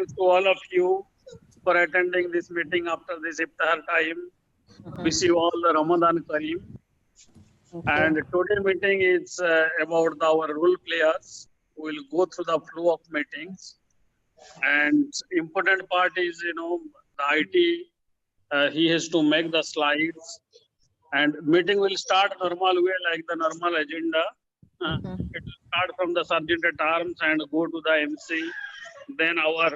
thanks to all of you for attending this meeting after this iftar time. Wish you all the Ramadan Kareem. And today meeting is about our role players. We will go through the flow of meetings. And important part is, the IT. He has to make the slides. And meeting will start normal way like the normal agenda. It will start from the sergeant at arms and go to the MC. Then our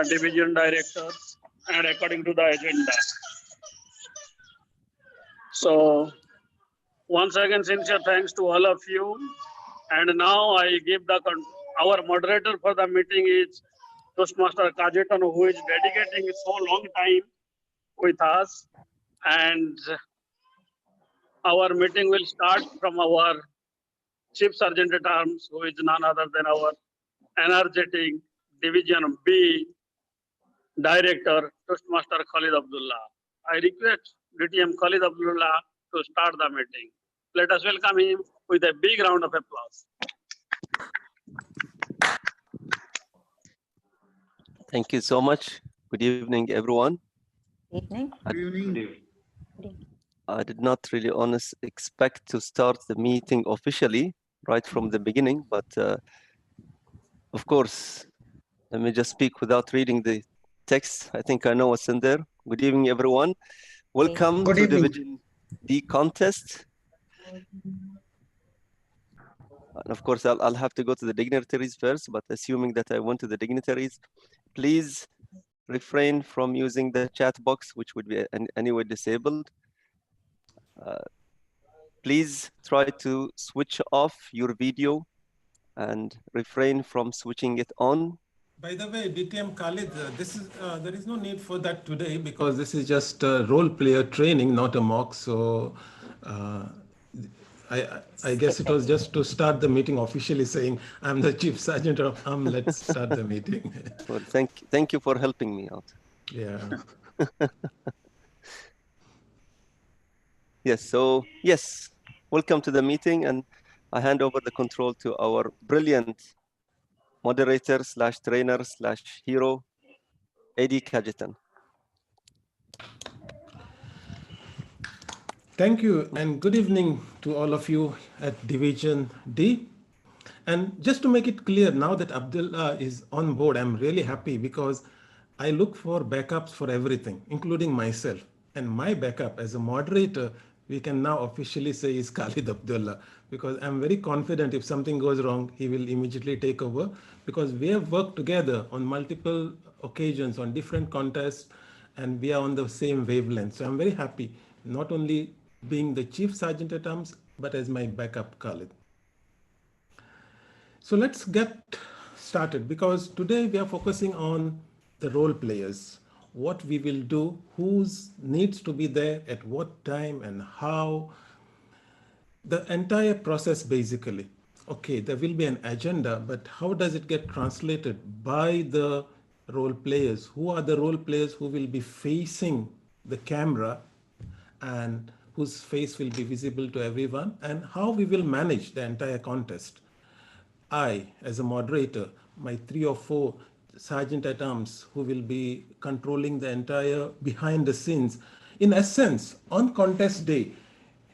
division directors and according to the agenda. So once again, sincere thanks to all of you. And now I give our moderator for the meeting is Toastmaster Kajetan, who is dedicating so long time with us. And our meeting will start from our Chief Sergeant at Arms, who is none other than our energetic Division B Director, Toastmaster Khalid Abdullah. I request DTM Khalid Abdullah to start the meeting. Let us welcome him with a big round of applause. Thank you so much. Good evening, everyone. Evening. Good evening. I did not really honestly expect to start the meeting officially right from the beginning, but of course, let me just speak without reading the text. I think I know what's in there. Good evening, everyone. Welcome Good to evening. Division D contest. And of course, I'll have to go to the dignitaries first, but assuming that I went to the dignitaries, please refrain from using the chat box, which would be anyway disabled. Please try to switch off your video and refrain from switching it on. By the way, DTM Khalid, there is no need for that today because this is just a role player training, not a mock. So I guess it was just to start the meeting officially saying, I'm the Chief Sergeant of Arms, let's start the meeting. Well, thank you for helping me out. Yeah. Yes, welcome to the meeting, and I hand over the control to our brilliant moderator / trainer / hero, AD Kajetan. Thank you, and good evening to all of you at Division D. And just to make it clear, now that Abdullah is on board, I'm really happy because I look for backups for everything, including myself. And my backup as a moderator, we can now officially say is Khalid Abdullah, because I'm very confident if something goes wrong, he will immediately take over, because we have worked together on multiple occasions, on different contests, and we are on the same wavelength. So I'm very happy, not only being the Chief Sergeant at Arms, but as my backup Khalid. So let's get started, because today we are focusing on the role players, what we will do, who needs to be there at what time and how, the entire process basically. Okay, there will be an agenda, but how does it get translated by the role players? Who are the role players who will be facing the camera and whose face will be visible to everyone, and how we will manage the entire contest? I, as a moderator, my 3 or 4 Sergeant at Arms who will be controlling the entire behind the scenes. In essence, on contest day,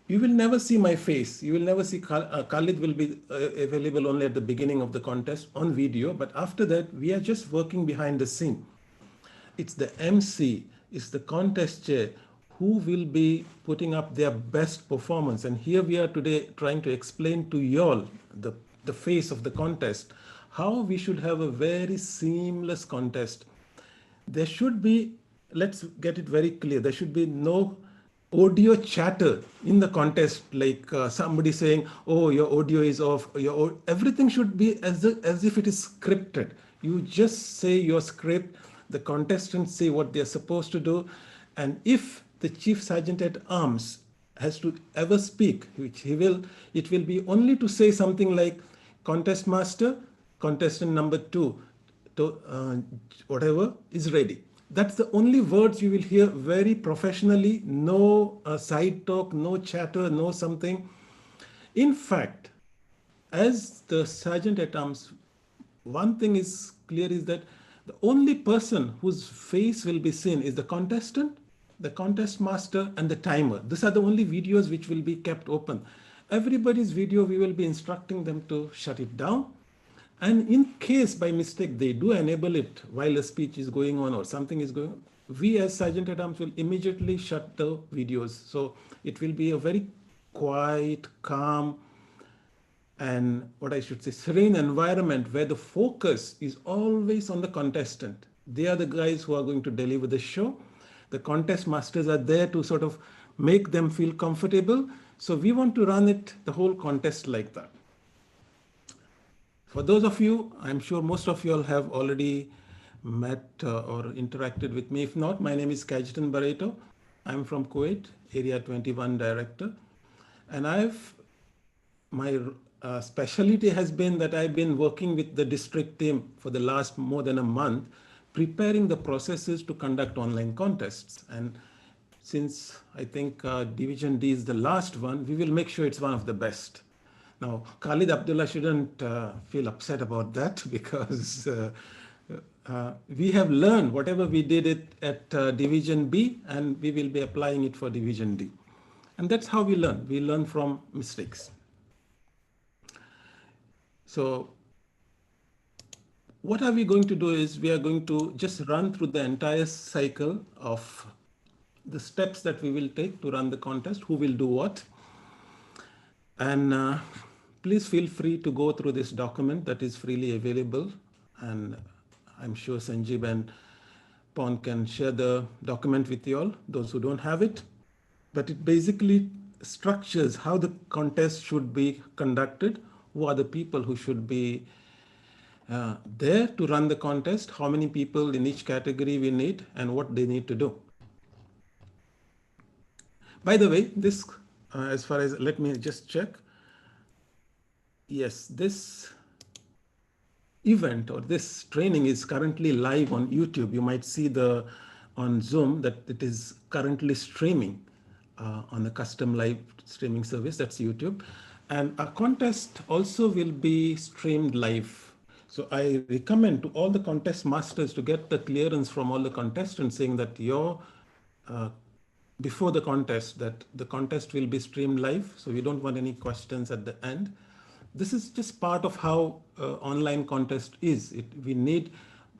you will never see my face. You will never see Khalid will be available only at the beginning of the contest on video. But after that, we are just working behind the scene. It's the MC, it's the contest chair who will be putting up their best performance. And here we are today trying to explain to you all, the face of the contest, how we should have a very seamless contest. There should be, let's get it very clear, there should be no audio chatter in the contest, like somebody saying, oh, your audio is off, everything should be as if it is scripted. You just say your script, the contestants say what they're supposed to do, and if the Chief Sergeant at Arms has to ever speak, which he will, it will be only to say something like, contest master, contestant number 2, whatever is ready. That's the only words you will hear very professionally, no side talk, no chatter, no something. In fact, as the Sergeant at Arms, one thing is clear is that the only person whose face will be seen is the contestant, the contest master, and the timer. These are the only videos which will be kept open. Everybody's video, we will be instructing them to shut it down. And in case by mistake they do enable it while a speech is going on or something is going on, we as Sergeant at Arms will immediately shut the videos. So it will be a very quiet, calm, and what I should say, serene environment where the focus is always on the contestant. They are the guys who are going to deliver the show. The contest masters are there to sort of make them feel comfortable. So we want to run it, the whole contest like that. For those of you, I'm sure most of you all have already met or interacted with me. If not, my name is Kajetan Barreto. I'm from Kuwait, Area 21 Director. And my specialty has been that I've been working with the district team for the last more than a month, preparing the processes to conduct online contests. And since I think Division D is the last one, we will make sure it's one of the best. Now, Khalid Abdullah shouldn't feel upset about that because we have learned whatever we did it at Division B, and we will be applying it for Division D. And that's how we learn. We learn from mistakes. So what are we going to do is we are going to just run through the entire cycle of the steps that we will take to run the contest, who will do what. And please feel free to go through this document that is freely available. And I'm sure Sanjeev and Pon can share the document with you all, those who don't have it. But it basically structures how the contest should be conducted, who are the people who should be there to run the contest, how many people in each category we need, and what they need to do. By the way, this, as far as, let me just check. Yes, this event or this training is currently live on YouTube. You might see on Zoom that it is currently streaming on a custom live streaming service, that's YouTube. And our contest also will be streamed live. So I recommend to all the contest masters to get the clearance from all the contestants saying that before the contest, that the contest will be streamed live. So we don't want any questions at the end. This is just part of how online contest is. We need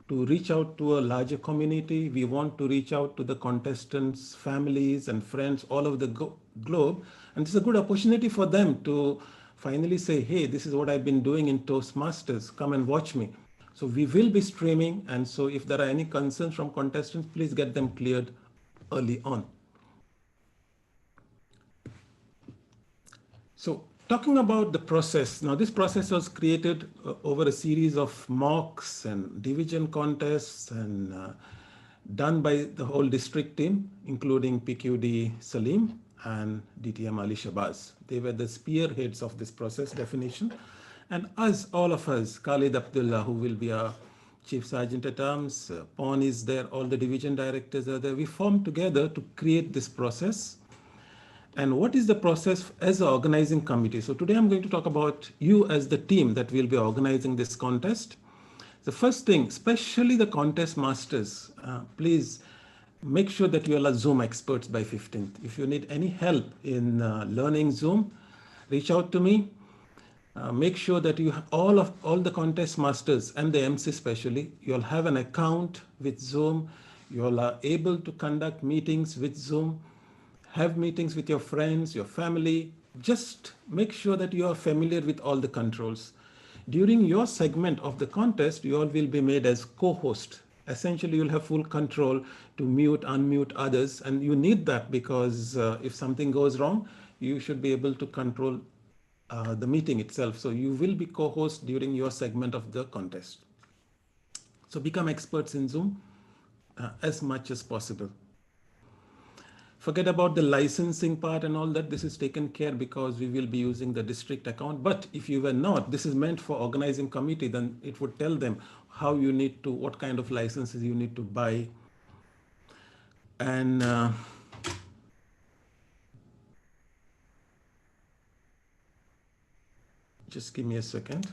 to reach out to a larger community. We want to reach out to the contestants' families and friends all over the globe. And it's a good opportunity for them to finally say, hey, this is what I've been doing in Toastmasters. Come and watch me. So we will be streaming. And so if there are any concerns from contestants, please get them cleared early on. So talking about the process, now this process was created over a series of mocks and division contests and done by the whole district team, including PQD Salim and DTM Ali Shabazz. They were the spearheads of this process definition. And all of us, Khalid Abdullah, who will be our Chief Sergeant at Arms, Pon is there, all the division directors are there. We formed together to create this process. And what is the process as an organizing committee? So today I'm going to talk about you as the team that will be organizing this contest. The first thing, especially the contest masters, please make sure that you all are Zoom experts by 15th. If you need any help in learning Zoom, reach out to me. Make sure that you have all the contest masters and the MC especially, you'll have an account with Zoom. You'll are able to conduct meetings with Zoom. Have meetings with your friends, your family. Just make sure that you are familiar with all the controls. During your segment of the contest, you all will be made as co-host. Essentially, you'll have full control to mute, unmute others. And you need that because if something goes wrong, you should be able to control the meeting itself. So you will be co-host during your segment of the contest. So become experts in Zoom as much as possible. Forget about the licensing part and all that. This is taken care because we will be using the district account. But if you were not, this is meant for organizing committee, then it would tell them how you need to, what kind of licenses you need to buy. And just give me a second.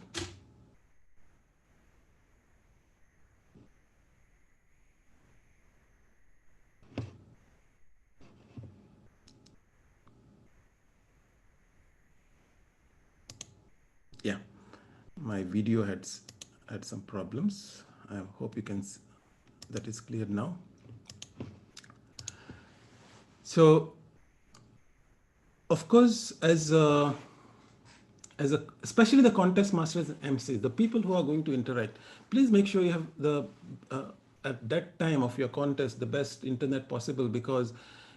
my video had some problems. I hope you can, that is clear now. So, of course, especially the contest masters and MCs, the people who are going to interact, please make sure you have the at that time of your contest the best internet possible, because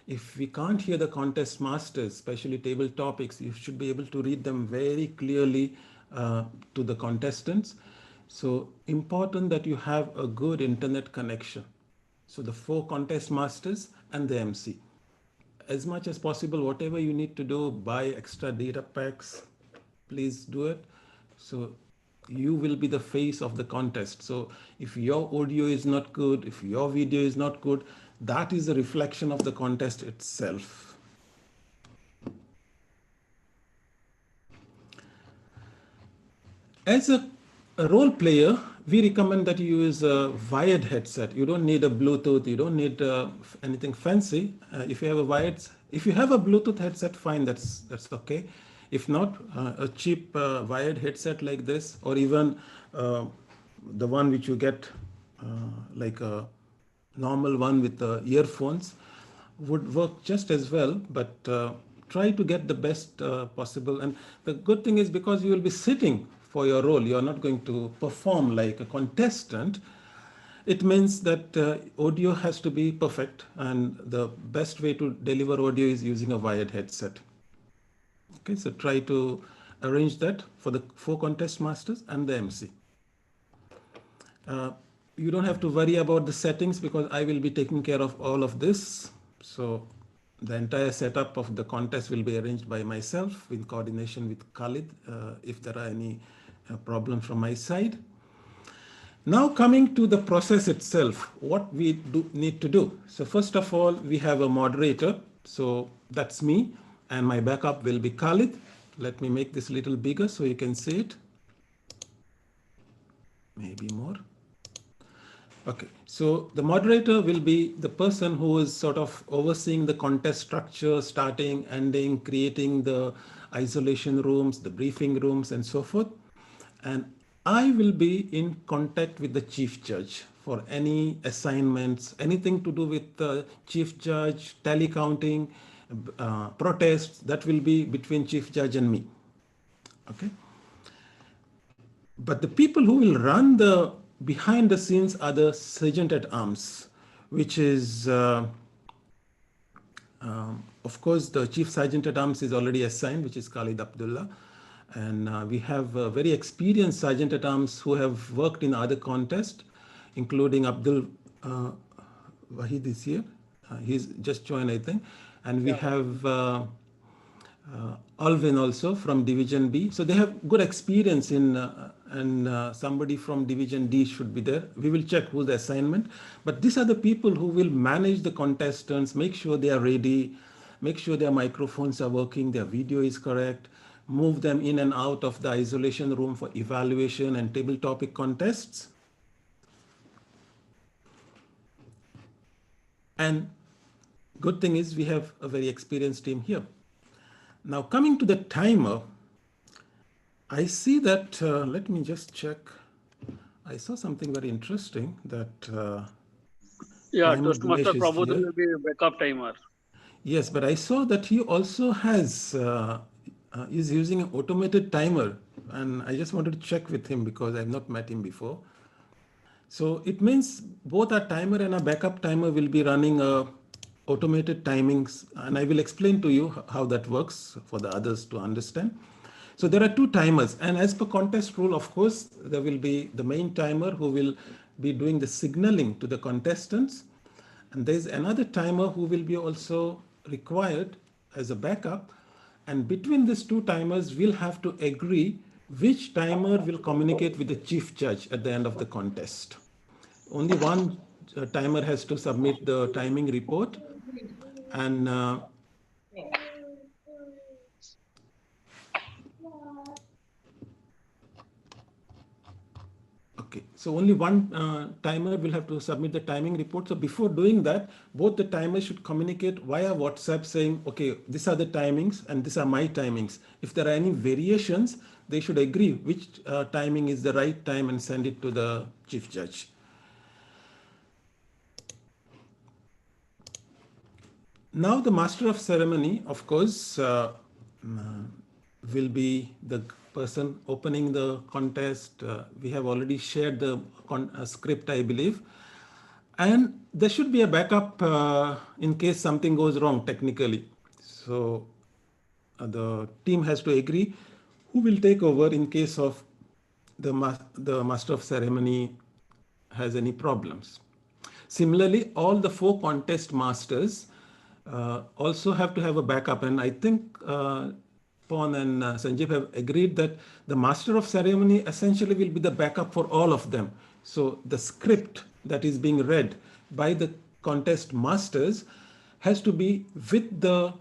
if we can't hear the contest masters, especially table topics, you should be able to read them very clearly to the contestants. So important that you have a good internet connection. So the 4 contest masters and the MC. As much as possible, whatever you need to do, buy extra data packs, please do it. So you will be the face of the contest. So if your audio is not good, if your video is not good, that is a reflection of the contest itself. As a role player, we recommend that you use a wired headset. You don't need a Bluetooth. You don't need anything fancy. If you have a Bluetooth headset, fine. That's okay. If not, a cheap wired headset like this, or even the one which you get like a normal one with the earphones, would work just as well. But try to get the best possible. And the good thing is, because you will be sitting for your role, you are not going to perform like a contestant. It means that audio has to be perfect, and the best way to deliver audio is using a wired headset. Okay, so try to arrange that for the 4 contest masters and the MC. You don't have to worry about the settings, because I will be taking care of all of this. So the entire setup of the contest will be arranged by myself in coordination with Khalid if there are any problems from my side. Now coming to the process itself, what we need to do. So first of all, we have a moderator. So that's me, and my backup will be Khalid. Let me make this a little bigger so you can see it. Maybe more. Okay, so the moderator will be the person who is sort of overseeing the contest structure, starting, ending, creating the isolation rooms, the briefing rooms, and so forth. And I will be in contact with the chief judge for any assignments, anything to do with the chief judge, tally counting, protests, that will be between chief judge and me. Okay. But the people who will run the behind the scenes are the sergeant at arms, which is, of course, the chief sergeant at arms is already assigned, which is Khalid Abdullah. And we have very experienced sergeant at arms who have worked in other contests, including Abdul Wahid is here. He's just joined, I think. And we have Alvin also from Division B. So they have good experience in, and somebody from Division D should be there. We will check who's the assignment. But these are the people who will manage the contestants, make sure they are ready, make sure their microphones are working, their video is correct, move them in and out of the isolation room for evaluation and table topic contests. And good thing is we have a very experienced team here. Now coming to the timer, I see that, let me just check. I saw something very interesting that Yeah, Toastmaster Prabodh will be a backup timer. Yes, but I saw that he also has, is using an automated timer, and I just wanted to check with him because I've not met him before. So it means both our timer and our backup timer will be running automated timings, and I will explain to you how that works for the others to understand. So there are 2 timers, and as per contest rule, of course, there will be the main timer who will be doing the signaling to the contestants, and there's another timer who will be also required as a backup. And between these 2 timers, we'll have to agree which timer will communicate with the chief judge at the end of the contest. Only one timer has to submit the timing report, and okay, Okay, so only one timer will have to submit the timing report. So before doing that, both the timers should communicate via WhatsApp saying, okay, these are the timings and these are my timings. If there are any variations, they should agree which timing is the right time and send it to the chief judge. Now the master of ceremony, of course, will be the person opening the contest. We have already shared the script, I believe. And there should be a backup in case something goes wrong technically. So the team has to agree who will take over in case of the master of ceremony has any problems. Similarly, all the 4 contest masters also have to have a backup. And I think Pon and Sanjeev have agreed that the master of ceremony essentially will be the backup for all of them. So the script that is being read by the contest masters has to be with the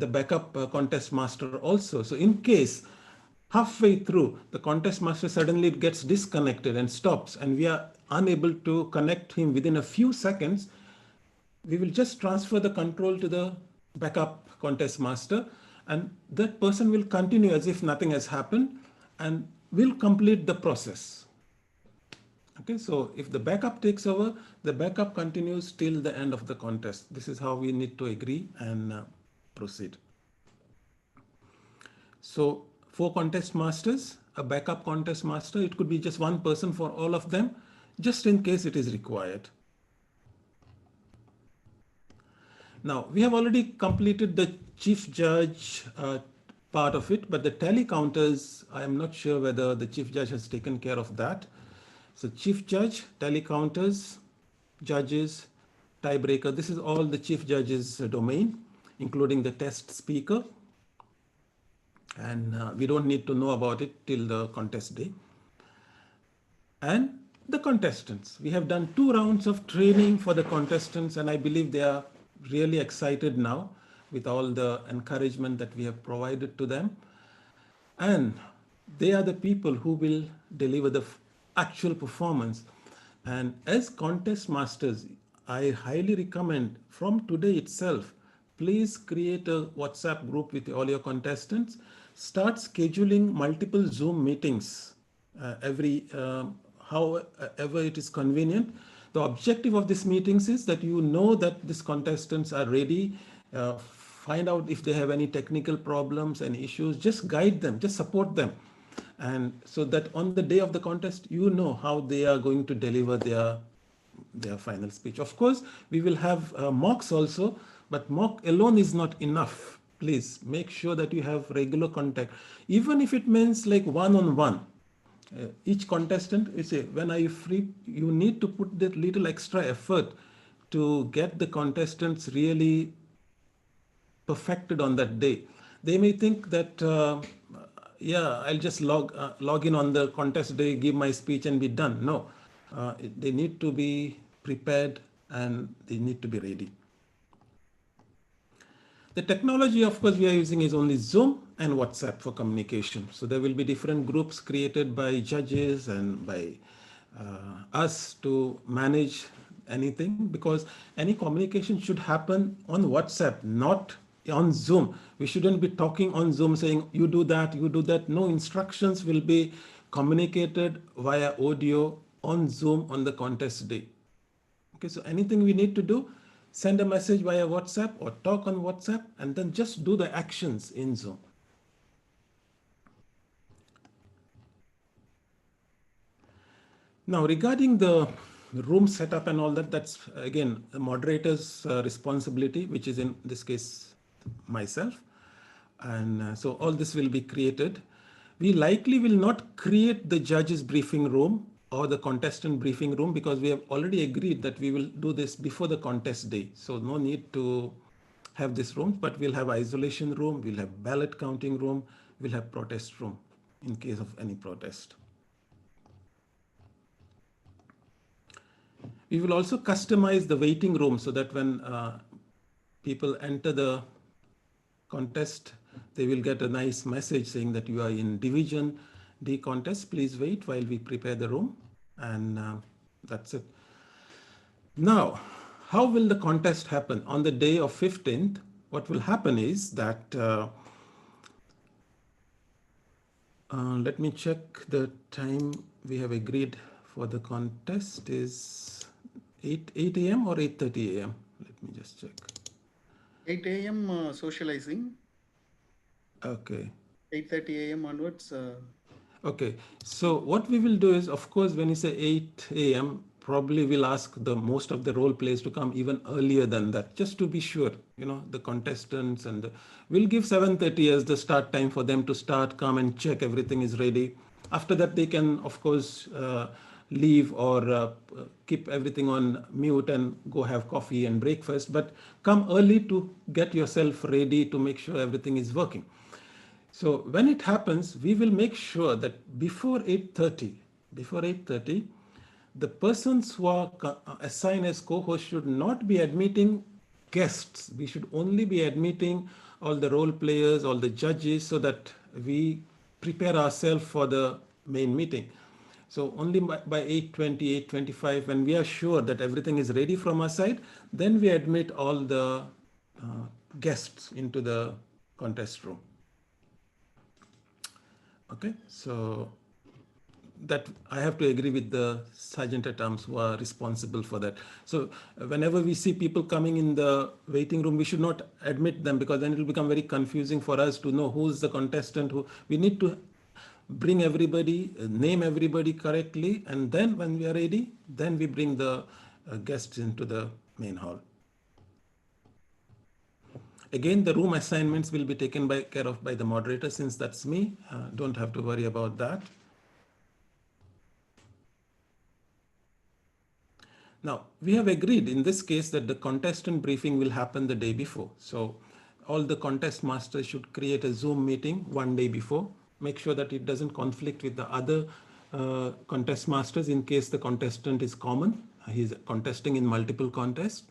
backup contest master also. So in case halfway through the contest master suddenly gets disconnected and stops and we are unable to connect him within a few seconds, we will just transfer the control to the backup contest master and that person will continue as if nothing has happened and will complete the process. Okay, so if the backup takes over, the backup continues till the end of the contest. This is how we need to agree and proceed. So 4 contest masters, a backup contest master, it could be just one person for all of them, just in case it is required. Now, we have already completed the chief judge part of it, but the tally counters, I am not sure whether the chief judge has taken care of that. So chief judge, tally counters, judges, tiebreaker, this is all the chief judge's domain, including the test speaker. And we don't need to know about it till the contest day. And the contestants, we have done 2 rounds of training for the contestants and I believe they are really excited now with all the encouragement that we have provided to them. And they are the people who will deliver the actual performance. And as contest masters, I highly recommend from today itself, please create a WhatsApp group with all your contestants. Start scheduling multiple Zoom meetings however it is convenient. The objective of these meetings is that you know that these contestants are ready, find out if they have any technical problems and issues, just guide them, just support them. And so that on the day of the contest, you know how they are going to deliver their final speech. Of course, we will have mocks also, but mock alone is not enough. Please make sure that you have regular contact, even if it means like one-on-one. Each contestant, you say, when are you free? You need to put that little extra effort to get the contestants really perfected on that day. They may think that, yeah, I'll just log in on the contest day, give my speech and be done. No, they need to be prepared and they need to be ready. The technology, of course, we are using is only Zoom and WhatsApp for communication. So there will be different groups created by judges and by us to manage anything, because any communication should happen on WhatsApp, not on Zoom. We shouldn't be talking on Zoom saying, you do that, you do that. No, instructions will be communicated via audio on Zoom on the contest day. Okay, so anything we need to do, send a message via WhatsApp or talk on WhatsApp and then just do the actions in Zoom. Now, regarding the room setup and all that, that's again the moderator's responsibility, which is in this case myself. And so all this will be created. We likely will not create the judge's briefing room or the contestant briefing room because we have already agreed that we will do this before the contest day. So no need to have this room, but we'll have isolation room, we'll have ballot counting room, we'll have protest room in case of any protest. We will also customize the waiting room so that when people enter the contest, they will get a nice message saying that you are in Division D contest. Please wait while we prepare the room. And that's it. Now, how will the contest happen? On the day of 15th, what will happen is that, let me check the time we have agreed for the contest is 8 a.m. or 8:30 a.m. Let me just check. 8 a.m. Socializing. Okay. 8:30 a.m. onwards. Okay, so what we will do is, of course, when you say 8 a.m., probably we'll ask the most of the role players to come even earlier than that, just to be sure, the contestants, and we'll give 7:30 as the start time for them to start, come and check everything is ready. After that, they can, of course, leave or keep everything on mute and go have coffee and breakfast, but come early to get yourself ready to make sure everything is working. So when it happens, we will make sure that before 8:30, the persons who are assigned as co-hosts should not be admitting guests. We should only be admitting all the role players, all the judges, so that we prepare ourselves for the main meeting. So only by 8:20, 8:25, when we are sure that everything is ready from our side, then we admit all the guests into the contest room. Okay, so that I have to agree with the sergeant at arms who are responsible for that. So whenever we see people coming in the waiting room, we should not admit them, because then it will become very confusing for us to know who's the contestant. Who we need to bring everybody, name everybody correctly, and then when we are ready, then we bring the guests into the main hall. Again, the room assignments will be taken care of by the moderator, since that's me. Don't have to worry about that. Now, we have agreed in this case that the contestant briefing will happen the day before. So all the contest masters should create a Zoom meeting one day before. Make sure that it doesn't conflict with the other contest masters in case the contestant is common. He's contesting in multiple contests.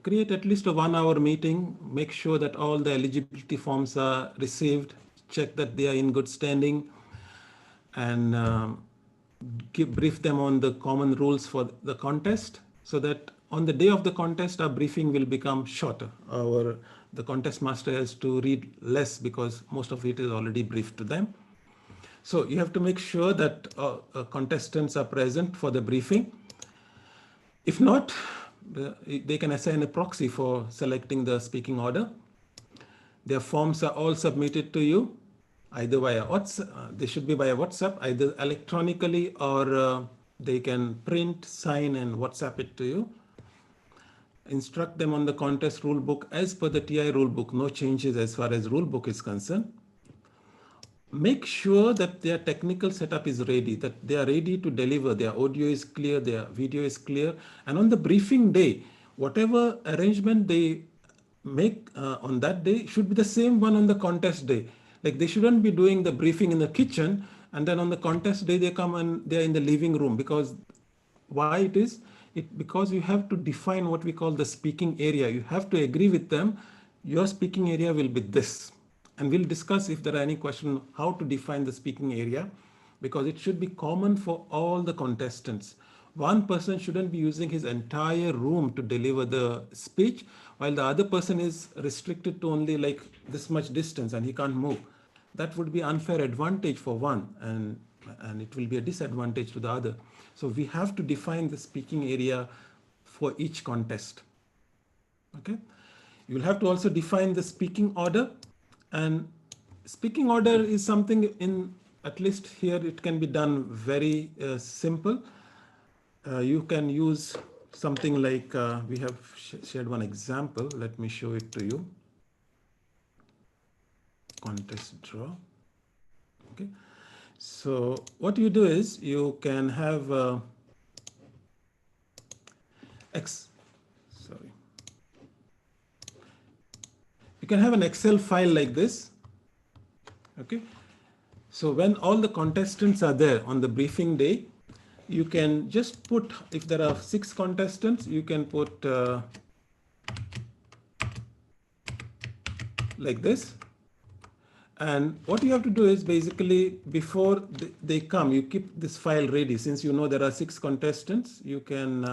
Create at least a 1-hour meeting. Make sure that all the eligibility forms are received. Check that they are in good standing. And brief them on the common rules for the contest, so that on the day of the contest, our briefing will become shorter. The contest master has to read less because most of it is already briefed to them. So you have to make sure that contestants are present for the briefing. If not, they can assign a proxy for selecting the speaking order. Their forms are all submitted to you, either via WhatsApp. They should be via WhatsApp, either electronically, or they can print, sign, and WhatsApp it to you. Instruct them on the contest rule book as per the TI rule book. No changes as far as rule book is concerned. Make sure that their technical setup is ready, that they are ready to deliver. Their audio is clear, their video is clear. And on the briefing day, whatever arrangement they make on that day should be the same one on the contest day. Like, they shouldn't be doing the briefing in the kitchen and then on the contest day they come and they're in the living room. Because why it is? Because you have to define what we call the speaking area. You have to agree with them. Your speaking area will be this. And we'll discuss, if there are any questions, how to define the speaking area, because it should be common for all the contestants. One person shouldn't be using his entire room to deliver the speech, while the other person is restricted to only like this much distance and he can't move. That would be unfair advantage for one, and it will be a disadvantage to the other. So we have to define the speaking area for each contest. Okay. You will have to also define the speaking order. And speaking order is something, in at least here it can be done very simple. You can use something like, we have shared one example. Let me show it to you. Contest draw. Okay. So what you do is you can have you can have an Excel file like this. Okay. So when all the contestants are there on the briefing day, you can just put, if there are 6 contestants, you can put like this. And what you have to do is basically before they come, you keep this file ready. Since you know there are 6 contestants, you can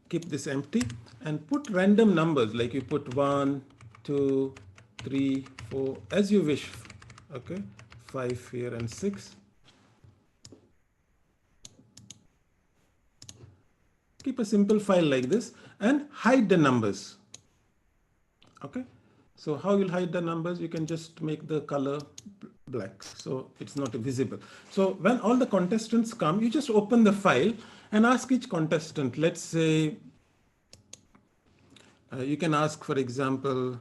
keep this empty and put random numbers, like you put 1, 2, 3, 4, as you wish. Okay, 5 here and 6. Keep a simple file like this and hide the numbers. Okay, so how you'll hide the numbers? You can just make the color black so it's not visible. So when all the contestants come, you just open the file and ask each contestant. Let's say you can ask, for example,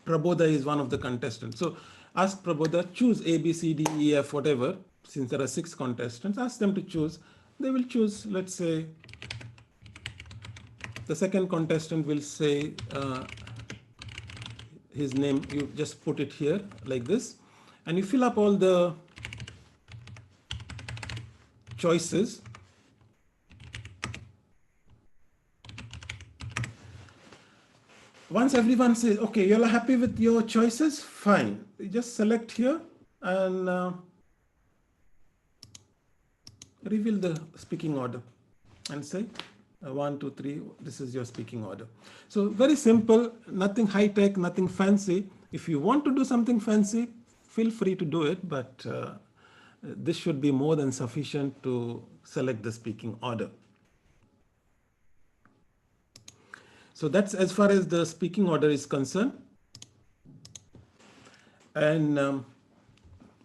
Prabodha is one of the contestants. So ask Prabodha, choose A, B, C, D, E, F, whatever. Since there are 6 contestants, ask them to choose. They will choose, let's say, the second contestant will say his name. You just put it here like this, and you fill up all the choices. Once everyone says, okay, you're happy with your choices, fine. You just select here and reveal the speaking order and say 1, 2, 3, this is your speaking order. So very simple, nothing high tech, nothing fancy. If you want to do something fancy, feel free to do it, but this should be more than sufficient to select the speaking order. So that's as far as the speaking order is concerned. And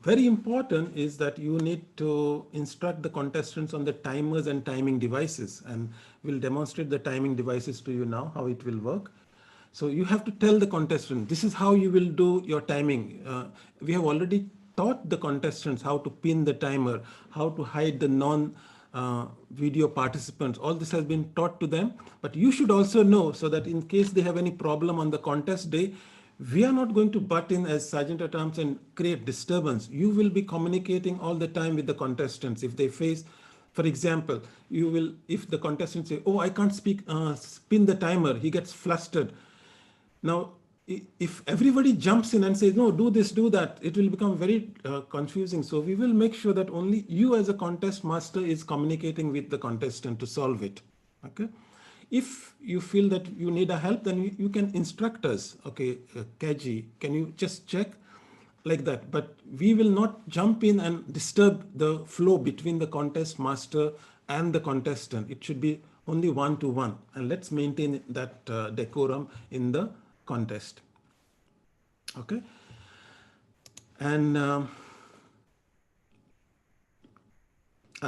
very important is that you need to instruct the contestants on the timers and timing devices, and we'll demonstrate the timing devices to you now, how it will work. So you have to tell the contestant, this is how you will do your timing. We have already taught the contestants how to pin the timer, how to hide the non-video participants. All this has been taught to them, but you should also know, so that in case they have any problem on the contest day, we are not going to butt in as Sergeant at Arms and create disturbance. You will be communicating all the time with the contestants. If they face, for example, you will, if the contestants say, oh, I can't spin the timer, he gets flustered. Now, if everybody jumps in and says, no, do this, do that, it will become very confusing. So we will make sure that only you as a contest master is communicating with the contestant to solve it. Okay. If you feel that you need a help, then you can instruct us. Okay, Kaji, can you just check like that? But we will not jump in and disturb the flow between the contest master and the contestant. It should be only 1-to-1, and let's maintain that decorum in the contest. Okay, and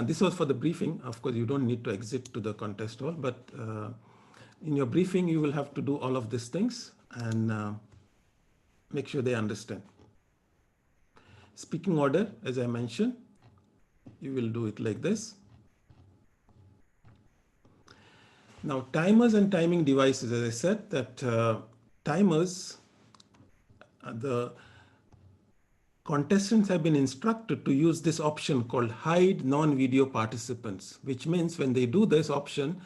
this was for the briefing. Of course, you don't need to exit to the contest hall, but in your briefing, you will have to do all of these things and make sure they understand. Speaking order, as I mentioned, you will do it like this. Now, timers and timing devices, as I said, that timers, the contestants have been instructed to use this option called hide non-video participants, which means when they do this option,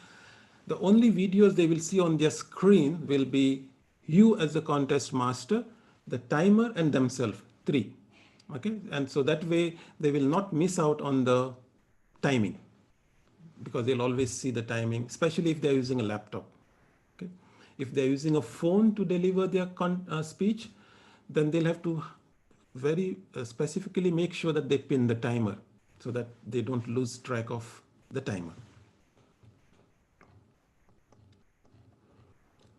the only videos they will see on their screen will be you as the contest master, the timer, and themselves, 3. Okay, and so that way they will not miss out on the timing, because they'll always see the timing, especially if they're using a laptop. Okay, if they're using a phone to deliver their speech, then they'll have to very specifically make sure that they pin the timer so that they don't lose track of the timer.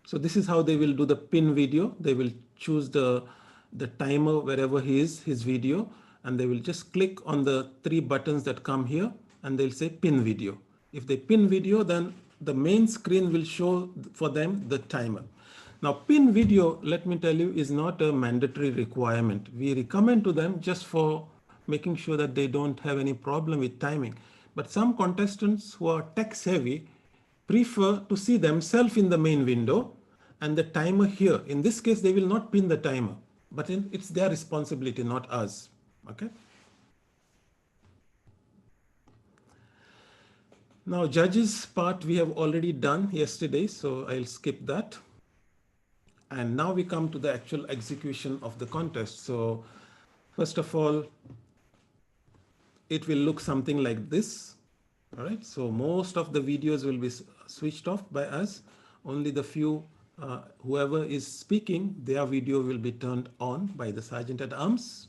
So this is how they will do the pin video. They will choose the timer wherever he is, his video, and they will just click on the 3 buttons that come here, and they'll say pin video. If they pin video, then the main screen will show for them the timer. Now, pin video, let me tell you, is not a mandatory requirement. We recommend to them just for making sure that they don't have any problem with timing. But some contestants who are tech savvy prefer to see themselves in the main window and the timer here. In this case, they will not pin the timer, but it's their responsibility, not ours. Okay. Now, judges part we have already done yesterday, so I'll skip that. And now we come to the actual execution of the contest. So first of all, it will look something like this. All right, so most of the videos will be switched off by us. Only the few, whoever is speaking, their video will be turned on by the Sergeant at Arms.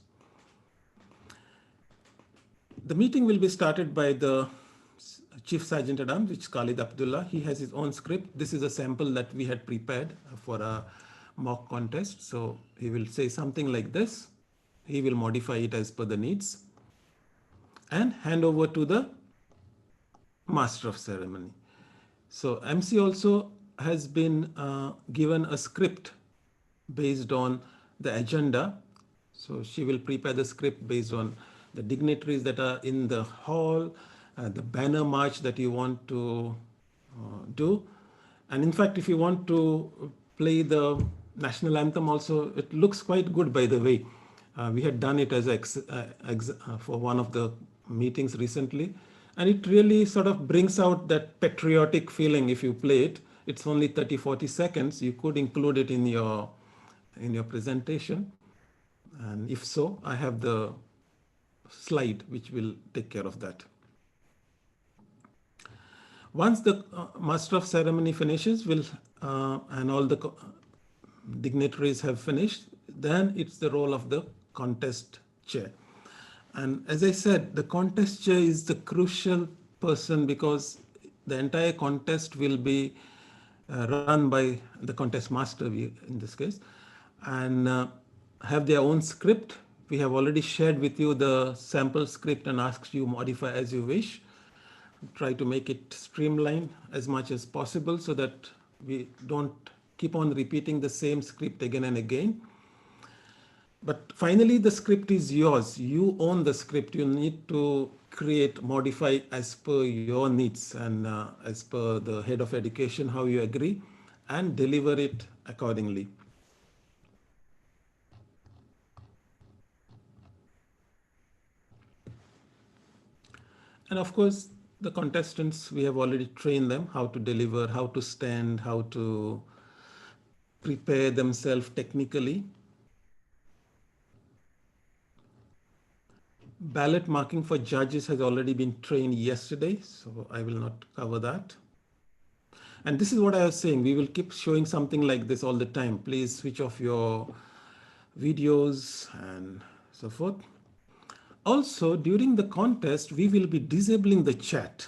The meeting will be started by the Chief Sergeant at Arms, which is Khalid Abdullah. He has his own script. This is a sample that we had prepared for a mock contest. So he will say something like this. He will modify it as per the needs and hand over to the Master of Ceremony. So MC also has been given a script based on the agenda. So she will prepare the script based on the dignitaries that are in the hall, the banner march that you want to do. And in fact, if you want to play the national anthem also, it looks quite good, by the way. We had done it as for one of the meetings recently. And it really sort of brings out that patriotic feeling if you play it. It's only 30-40 seconds. You could include it in your presentation. And if so, I have the slide which will take care of that. Once the Master of Ceremony finishes, and all the dignitaries have finished, then it's the role of the contest chair. And as I said, the contest chair is the crucial person because the entire contest will be run by the contest master in this case, and have their own script. We have already shared with you the sample script and asked you modify as you wish. Try to make it streamlined as much as possible so that we don't keep on repeating the same script again and again. But finally, the script is yours. You own the script. You need to create, modify as per your needs and as per the head of education, how you agree, and deliver it accordingly. And of course, the contestants, we have already trained them how to deliver, how to stand, how to prepare themselves technically. Ballot marking for judges has already been trained yesterday, so I will not cover that. And this is what I was saying, we will keep showing something like this all the time. Please switch off your videos and so forth. Also, during the contest, we will be disabling the chat,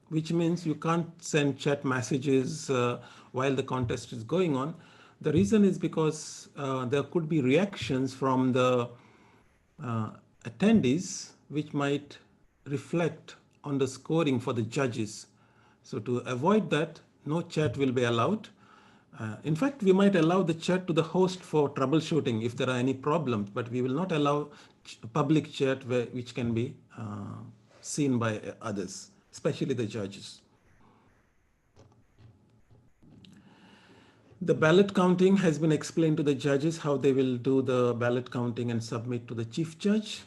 which means you can't send chat messages while the contest is going on. The reason is because there could be reactions from the attendees which might reflect on the scoring for the judges. So to avoid that, no chat will be allowed. In fact, we might allow the chat to the host for troubleshooting if there are any problems, but we will not allow public chat which can be seen by others, especially the judges. The ballot counting has been explained to the judges how they will do the ballot counting and submit to the chief judge.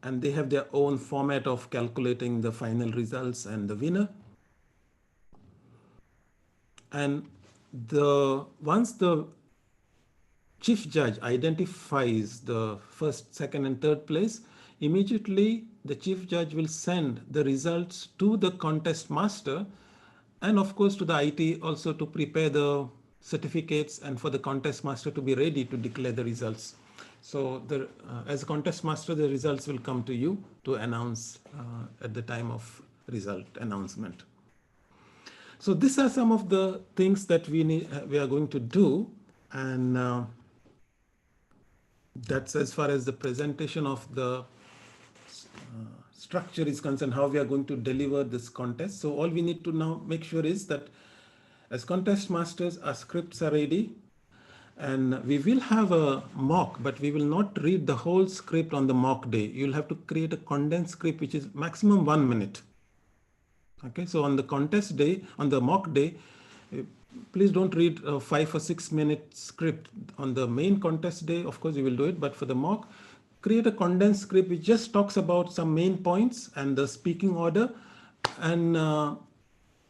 And they have their own format of calculating the final results and the winner. And once the chief judge identifies the first, second, and third place, immediately the chief judge will send the results to the contest master and of course to the IT also to prepare the certificates and for the contest master to be ready to declare the results. So as a contest master, the results will come to you to announce at the time of result announcement. So these are some of the things that we are going to do, and that's as far as the presentation of the structure is concerned, how we are going to deliver this contest. So all we need to now make sure is that as contest masters, our scripts are ready. And we will have a mock, but we will not read the whole script on the mock day. You'll have to create a condensed script, which is maximum 1 minute. Okay, so on the contest day, on the mock day, please don't read a 5 or 6 minute script. On the main contest day, of course, you will do it, but for the mock, create a condensed script which just talks about some main points and the speaking order, and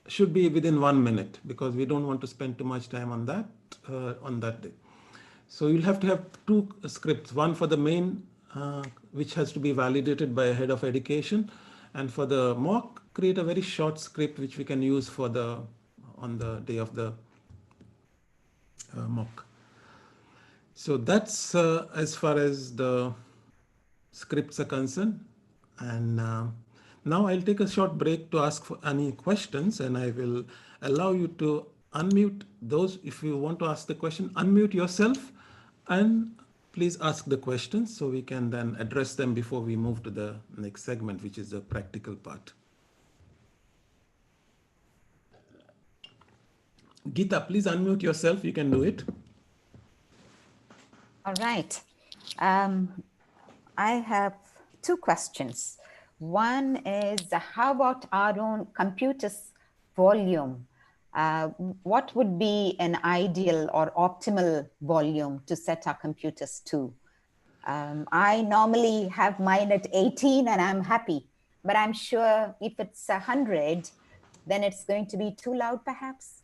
should be within 1 minute, because we don't want to spend too much time on that day. So you'll have to have two scripts, one for the main, which has to be validated by a head of education, and for the mock, create a very short script which we can use for on the day of the mock. So that's as far as the scripts are concerned. And now I'll take a short break to ask for any questions, and I will allow you to unmute those. If you want to ask the question, unmute yourself and please ask the questions so we can then address them before we move to the next segment, which is the practical part. Geeta, please unmute yourself. You can do it. All right. I have two questions. One is, how about our own computer's volume? What would be an ideal or optimal volume to set our computers to? I normally have mine at 18 and I'm happy, but I'm sure if it's 100, then it's going to be too loud perhaps.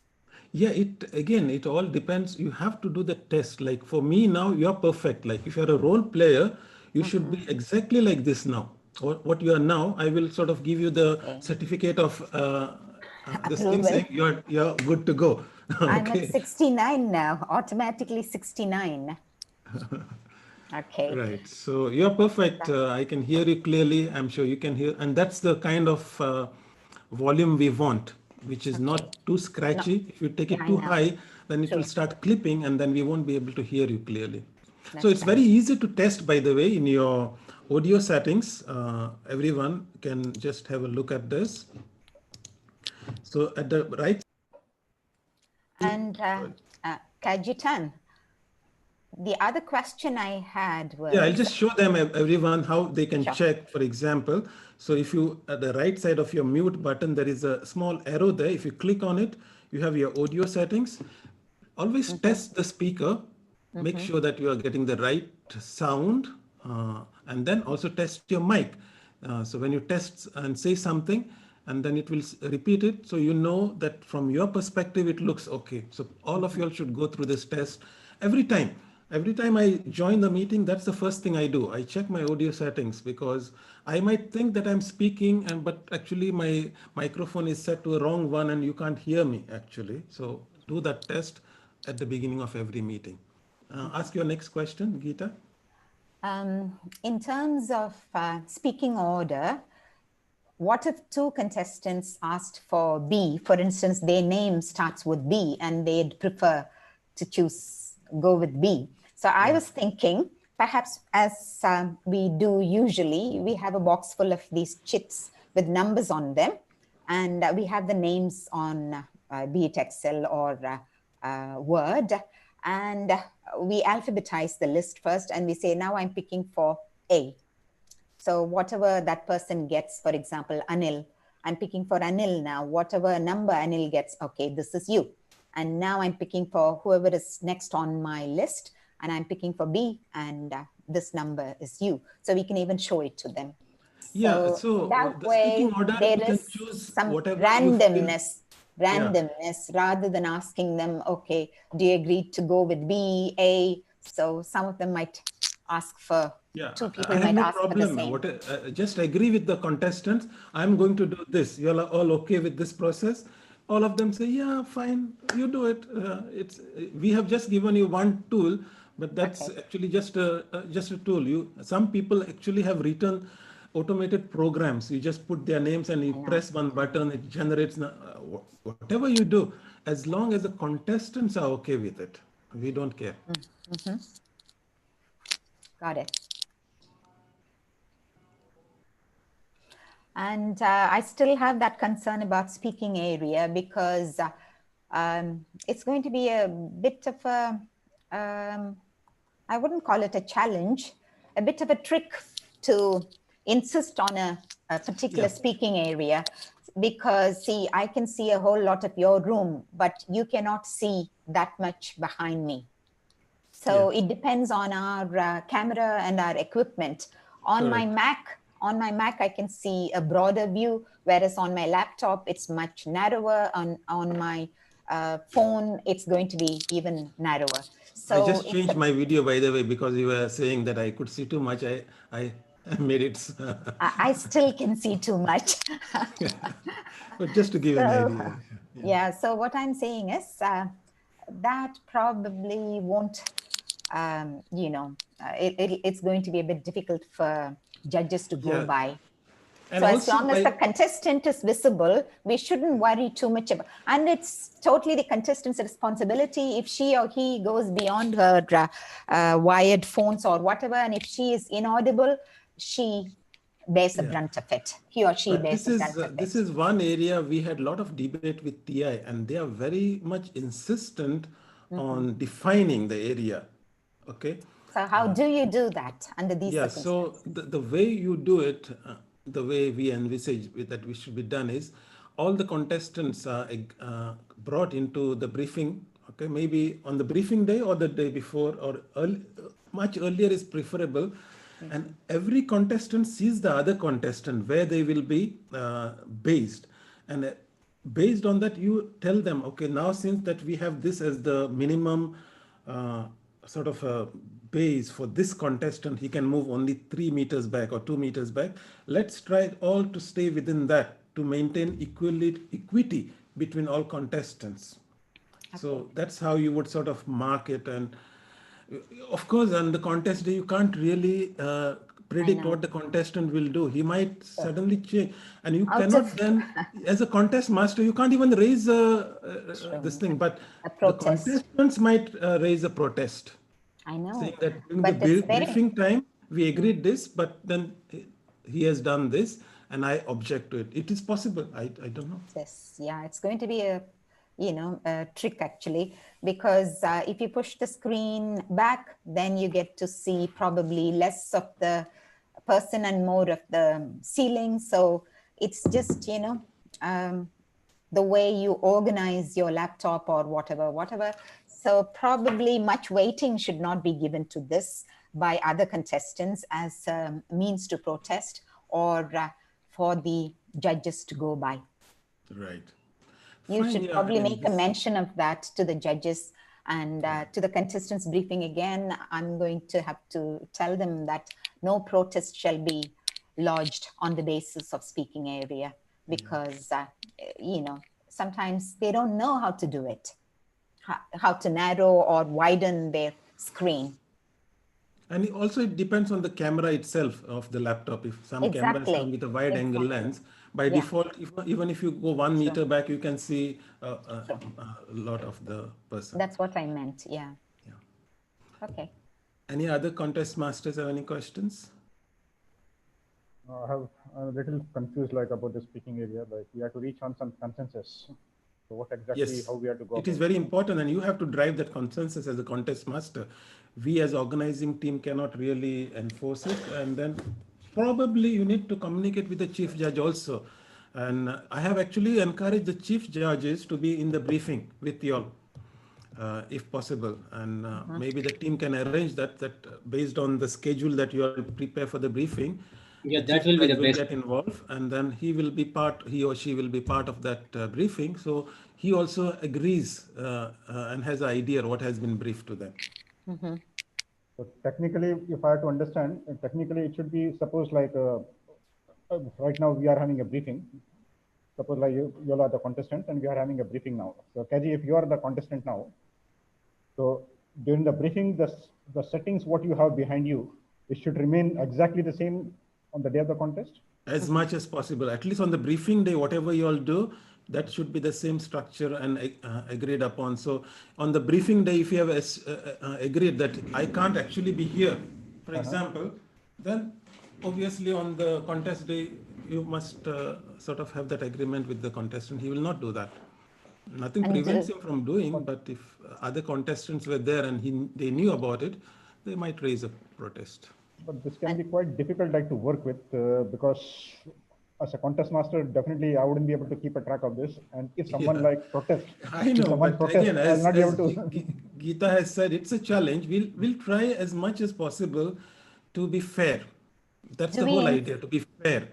Yeah, it all depends. You have to do the test. Like for me now, you're perfect. Like if you're a role player, you should be exactly like this now. What you are now, I will sort of give you the certificate of this thing saying you're good to go. I'm at 69 now, automatically 69. Okay. Right. So you're perfect. I can hear you clearly. I'm sure you can hear. And that's the kind of volume we want, which is not too scratchy. No. If you take it too high, then it will start clipping and then we won't be able to hear you clearly. So it's very easy to test, by the way, in your audio settings. Everyone can just have a look at this. So at the right. And Kajitan, the other question I had was... Yeah, I'll just show them, everyone, how they can check, for example. So if you, at the right side of your mute button, there is a small arrow there. If you click on it, you have your audio settings. Always test the speaker. Make sure that you are getting the right sound, and then also test your mic. So when you test and say something, and then it will repeat it, so you know that from your perspective, it looks okay. So all of you all should go through this test every time. Every time I join the meeting, that's the first thing I do. I check my audio settings because I might think that I'm speaking, but actually my microphone is set to a wrong one and you can't hear me actually. So do that test at the beginning of every meeting. Ask your next question, Geeta. In terms of speaking order, what if two contestants asked for B? For instance, their name starts with B and they'd prefer to go with B. So I was thinking, perhaps as we do usually, we have a box full of these chits with numbers on them, and we have the names on, be it Excel or Word, and we alphabetize the list first, and we say, now I'm picking for A. So whatever that person gets, for example, Anil, I'm picking for Anil now. Whatever number Anil gets, okay, this is you. And now I'm picking for whoever is next on my list, and I'm picking for B, and this number is you. So we can even show it to them. Yeah, so that the way, speaking order, there you can is choose some whatever randomness, rather than asking them, okay, do you agree to go with B, A? So some of them might ask for, two people might ask for the same. Just agree with the contestants. I'm going to do this. You're all okay with this process? All of them say, yeah, fine, you do it. We have just given you one tool, but that's actually just a tool. Some people actually have written automated programs. You just put their names and you press one button, it generates whatever you do, as long as the contestants are okay with it. We don't care. Got it. And I still have that concern about speaking area because it's going to be a bit of a, I wouldn't call it a challenge, a bit of a trick to insist on a particular speaking area, because see, I can see a whole lot of your room, but you cannot see that much behind me. So it depends on our camera and our equipment. On my Mac, on my Mac, I can see a broader view, whereas on my laptop, it's much narrower. On my phone, it's going to be even narrower. So I just it's changed my video, by the way, because you were saying that I could see too much. I made it, I still can see too much. but just to give an So, idea. yeah, so what I'm saying is that probably won't, it's going to be a bit difficult for judges to go Yeah. by. And So as also long as the contestant is visible, we shouldn't worry too much about, and it's totally the contestant's responsibility. If she or he goes beyond her wired phones or whatever, and if she is inaudible, she bears the brunt of it. He or she But bears the brunt of this it. is one area we had a lot of debate with TI, and they are very much insistent on defining the area. Okay. So how do you do that under these Yeah. circumstances? So the way you do it, the way we envisage that we should be done is, all the contestants are brought into the briefing. Okay, maybe on the briefing day or the day before, or much earlier is preferable. And every contestant sees the other contestant where they will be based, and based on that you tell them, okay, now since that we have this as the minimum sort of a base for this contestant, he can move only 3 meters back or 2 meters back. Let's try all to stay within that to maintain equity between all contestants. Okay. So that's how you would sort of mark it. And of course, on the contest day, you can't really predict what the contestant will do. He might suddenly change, and you cannot then, as a contest master, you can't even raise this thing. But the contestants might raise a protest. I know. Saying that during the briefing time, we agreed this, but then he has done this, and I object to it. It is possible. I don't know. Yes, yeah, it's going to be a trick actually, because if you push the screen back, then you get to see probably less of the person and more of the ceiling. So it's just, the way you organize your laptop or whatever. So probably much weighting should not be given to this by other contestants as a means to protest or for the judges to go by. Right. You should probably make a mention of that to the judges and to the contestants briefing again. I'm going to have to tell them that no protest shall be lodged on the basis of speaking area, because, sometimes they don't know how to do it, how to narrow or widen their screen. And also it depends on the camera itself of the laptop. If some cameras come with a wide angle lens, by default, even if you go 1 meter back, you can see a lot of the person. That's what I meant. Yeah. Okay. Any other contest masters have any questions? I'm a little confused about the speaking area. We have to reach on some consensus. So what exactly, how we have to go? It is very important, and you have to drive that consensus as a contest master. We as organizing team cannot really enforce it, and then probably you need to communicate with the chief judge also. And I have actually encouraged the chief judges to be in the briefing with you all, if possible. And maybe the team can arrange that based on the schedule that you all prepare for the briefing. Yeah, that will be the best. Get involved, and then he or she will be part of that briefing. So he also agrees and has an idea what has been briefed to them. Mm-hmm. So technically, if I have to understand, technically it should be, suppose right now we are having a briefing. Suppose you all are the contestant and we are having a briefing now. So Kaji, if you are the contestant now, so during the briefing, the settings, what you have behind you, it should remain exactly the same on the day of the contest? As much as possible, at least on the briefing day, whatever you all do, that should be the same structure and agreed upon. So on the briefing day, if you have agreed that I can't actually be here, for example, then obviously on the contest day, you must sort of have that agreement with the contestant. He will not do that. Nothing prevents him from doing, but if other contestants were there and they knew about it, they might raise a protest. But this can be quite difficult to work with because as a contest master, definitely I wouldn't be able to keep a track of this. And if someone protests, I know, but again, as Geeta has said, it's a challenge. We'll try as much as possible to be fair. That's Do the we whole ins- idea, to be fair,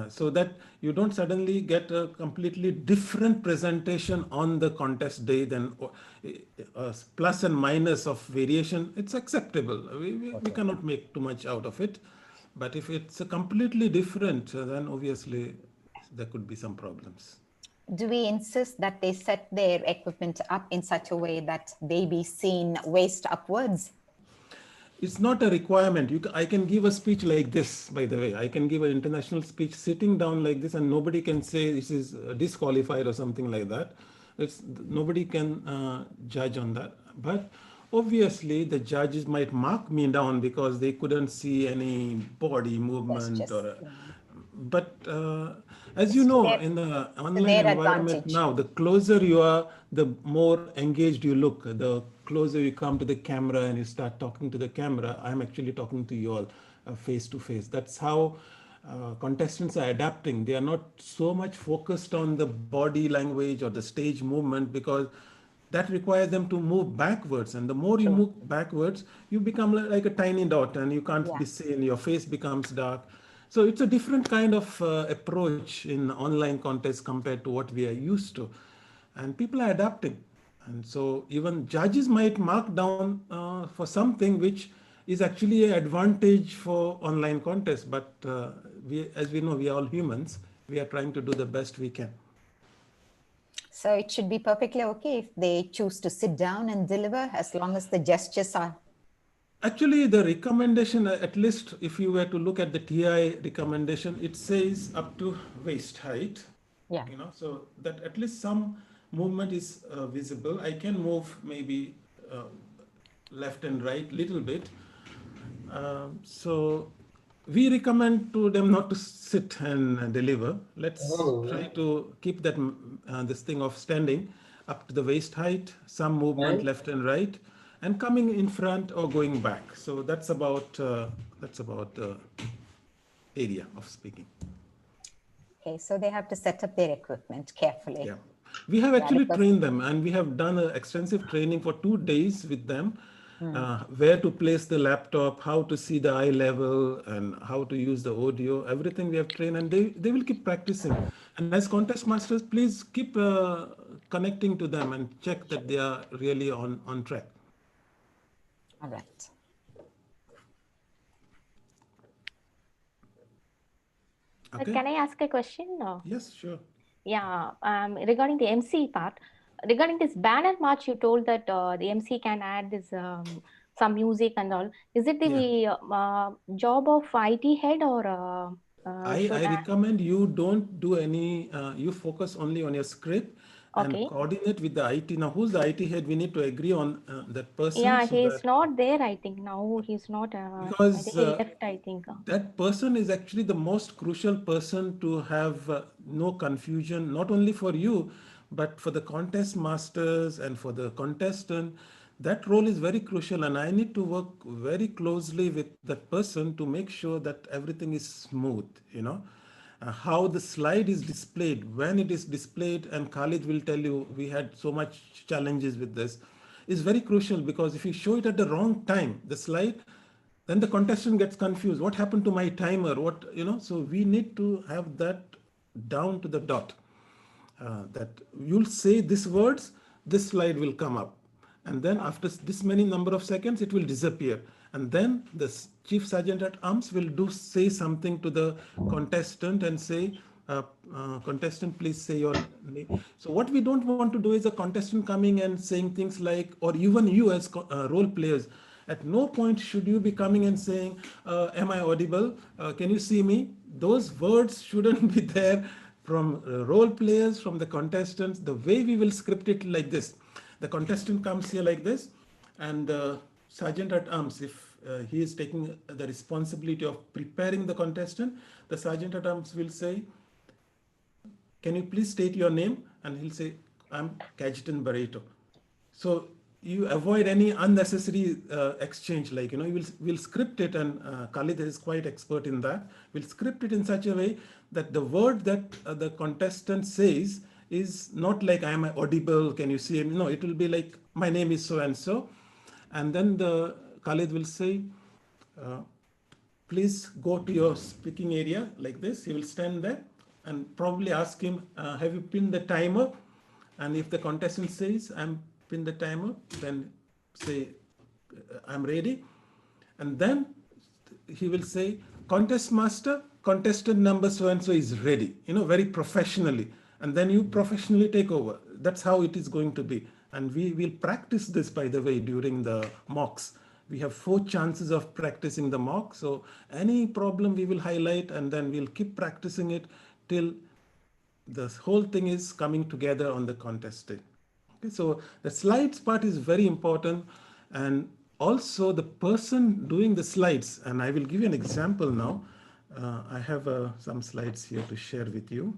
so that you don't suddenly get a completely different presentation on the contest day than plus and minus of variation. It's acceptable. We cannot make too much out of it. But if it's a completely different, then obviously there could be some problems. Do we insist that they set their equipment up in such a way that they be seen waist upwards? It's not a requirement. I can give a speech like this, by the way. I can give an international speech sitting down like this, and nobody can say this is disqualified or something like that. Nobody can judge on that. But obviously, the judges might mark me down because they couldn't see any body movement. Gestures, But as you know, their- in the to online their environment advantage. now, the closer you are, the more engaged you look. The closer you come to the camera and you start talking to the camera, I'm actually talking to you all face to face. That's how contestants are adapting. They are not so much focused on the body language or the stage movement, because that requires them to move backwards. And the more you move backwards, you become like a tiny dot and you can't be seen. Your face becomes dark. So it's a different kind of approach in online contests compared to what we are used to. And people are adapting. And so even judges might mark down for something which is actually an advantage for online contests. But as we know, we are all humans. We are trying to do the best we can. So it should be perfectly okay if they choose to sit down and deliver, as long as the gestures are. Actually, the recommendation, at least if you were to look at the TI recommendation, it says up to waist height. Yeah. So that at least some movement is visible. I can move maybe left and right little bit. So we recommend to them not to sit and deliver. Let's try to keep that this thing of standing up to the waist height, some movement left and right, and coming in front or going back. So that's about the area of speaking. Okay, so they have to set up their equipment carefully. Yeah, we have actually trained them, and we have done extensive training for 2 days with them. Where to place the laptop, how to see the eye level, and how to use the audio. Everything we have trained, and they will keep practicing. And as contest masters, please keep connecting to them and check that they are really on track. All right. Okay. Can I ask a question? Yes, sure. Yeah, regarding the MC part, regarding this banner march, you told that the MC can add this some music and all. Is it the job of IT head, or I recommend you don't do any, you focus only on your script and coordinate with the IT. Now, who's the IT head? We need to agree on that person. Yeah, so he's that, not there, I think. Now he's not, because I think he left, I think. That person is actually the most crucial person to have no confusion, not only for you, but for the contest masters and for the contestant. That role is very crucial, and I need to work very closely with that person to make sure that everything is smooth, how the slide is displayed, when it is displayed, and Khalid will tell you we had so much challenges with this, is very crucial, because if you show it at the wrong time, the slide, then the contestant gets confused. What happened to my timer? So we need to have that down to the dot. That you'll say these words, this slide will come up. And then after this many number of seconds, it will disappear. And then the Chief Sergeant at Arms will say something to the contestant and say, contestant, please say your name. So what we don't want to do is a contestant coming and saying things like, or even you as role players, at no point should you be coming and saying, am I audible? Can you see me? Those words shouldn't be there from role players, from the contestants. The way we will script it like this. The contestant comes here like this, and the Sergeant at Arms, if he is taking the responsibility of preparing the contestant, the Sergeant at Arms will say, can you please state your name? And he'll say, I'm Cajetan Barreto. So you avoid any unnecessary exchange, like, we'll script it, and Khalid is quite expert in that. We'll script it in such a way that the word that the contestant says is not like, I am audible, can you see him? No, it will be like, my name is so and so. And then the Khalid will say, please go to your speaking area like this. He will stand there and probably ask him, have you pinned the timer? And if the contestant says, I'm pinned the timer, then say, I'm ready. And then he will say, contest master, contestant number so-and-so is ready, very professionally. And then you professionally take over. That's how it is going to be. And we will practice this, by the way, during the mocks. We have 4 chances of practicing the mock. So any problem we will highlight, and then we'll keep practicing it till the whole thing is coming together on the contest day. Okay, so the slides part is very important. And also the person doing the slides, and I will give you an example now. I have some slides here to share with you.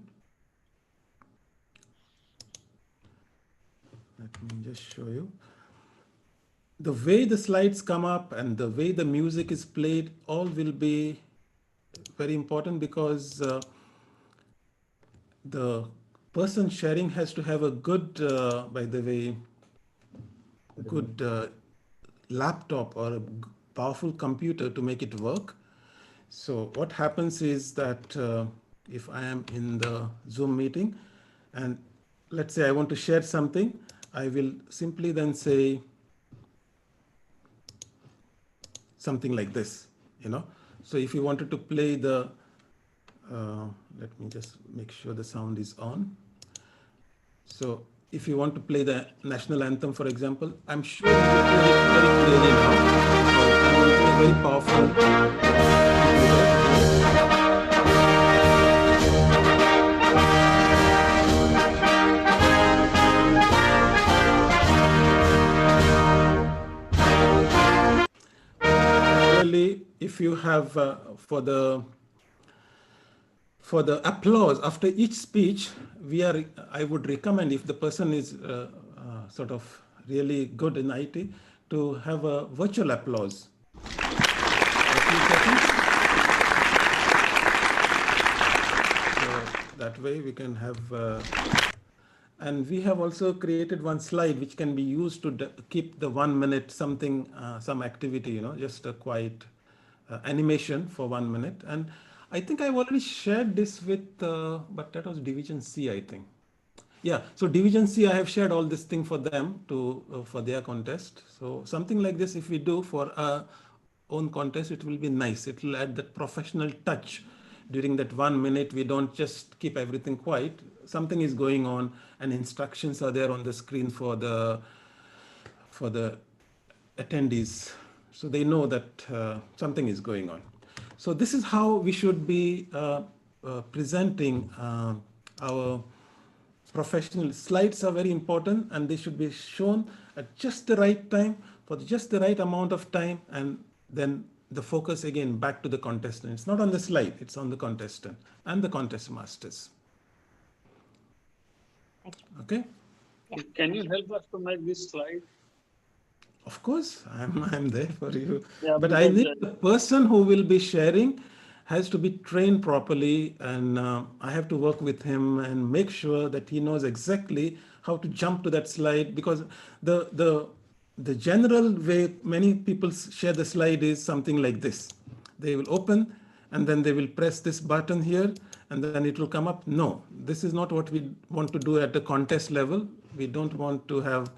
Let me just show you. The way the slides come up and the way the music is played, all will be very important, because the person sharing has to have a good, by the way, good laptop or a powerful computer to make it work. So what happens is that if I am in the Zoom meeting and let's say I want to share something, I will simply then say something like this, So if you wanted to play the, let me just make sure the sound is on. So if you want to play the national anthem, for example, I'm sure you will play it very clearly now. I'm using a very powerful if you have for the applause after each speech, I would recommend, if the person is sort of really good in IT, to have a virtual applause. So that way we can have, and we have also created one slide which can be used to keep the 1 minute something, some activity, just a quiet animation for 1 minute. And I think I've already shared this with, but that was Division C, I think. Yeah, so Division C, I have shared all this thing for them for their contest. So something like this, if we do for our own contest, it will be nice. It will add that professional touch. During that 1 minute, we don't just keep everything quiet. Something is going on, and instructions are there on the screen for the attendees. So they know that something is going on. So this is how we should be presenting our professional slides. Are very important, and they should be shown at just the right time for just the right amount of time, and then the focus again back to the contestant. It's not on the slide, it's on the contestant and the contest masters. Thank you. Okay. Yeah. Can you help us to make this slide? Of course, I'm there for you. Yeah, but I need the person who will be sharing has to be trained properly, and I have to work with him and make sure that he knows exactly how to jump to that slide, because the general way many people share the slide is something like this. They will open and then they will press this button here and then it will come up. No, this is not what we want to do at the contest level. We don't want to have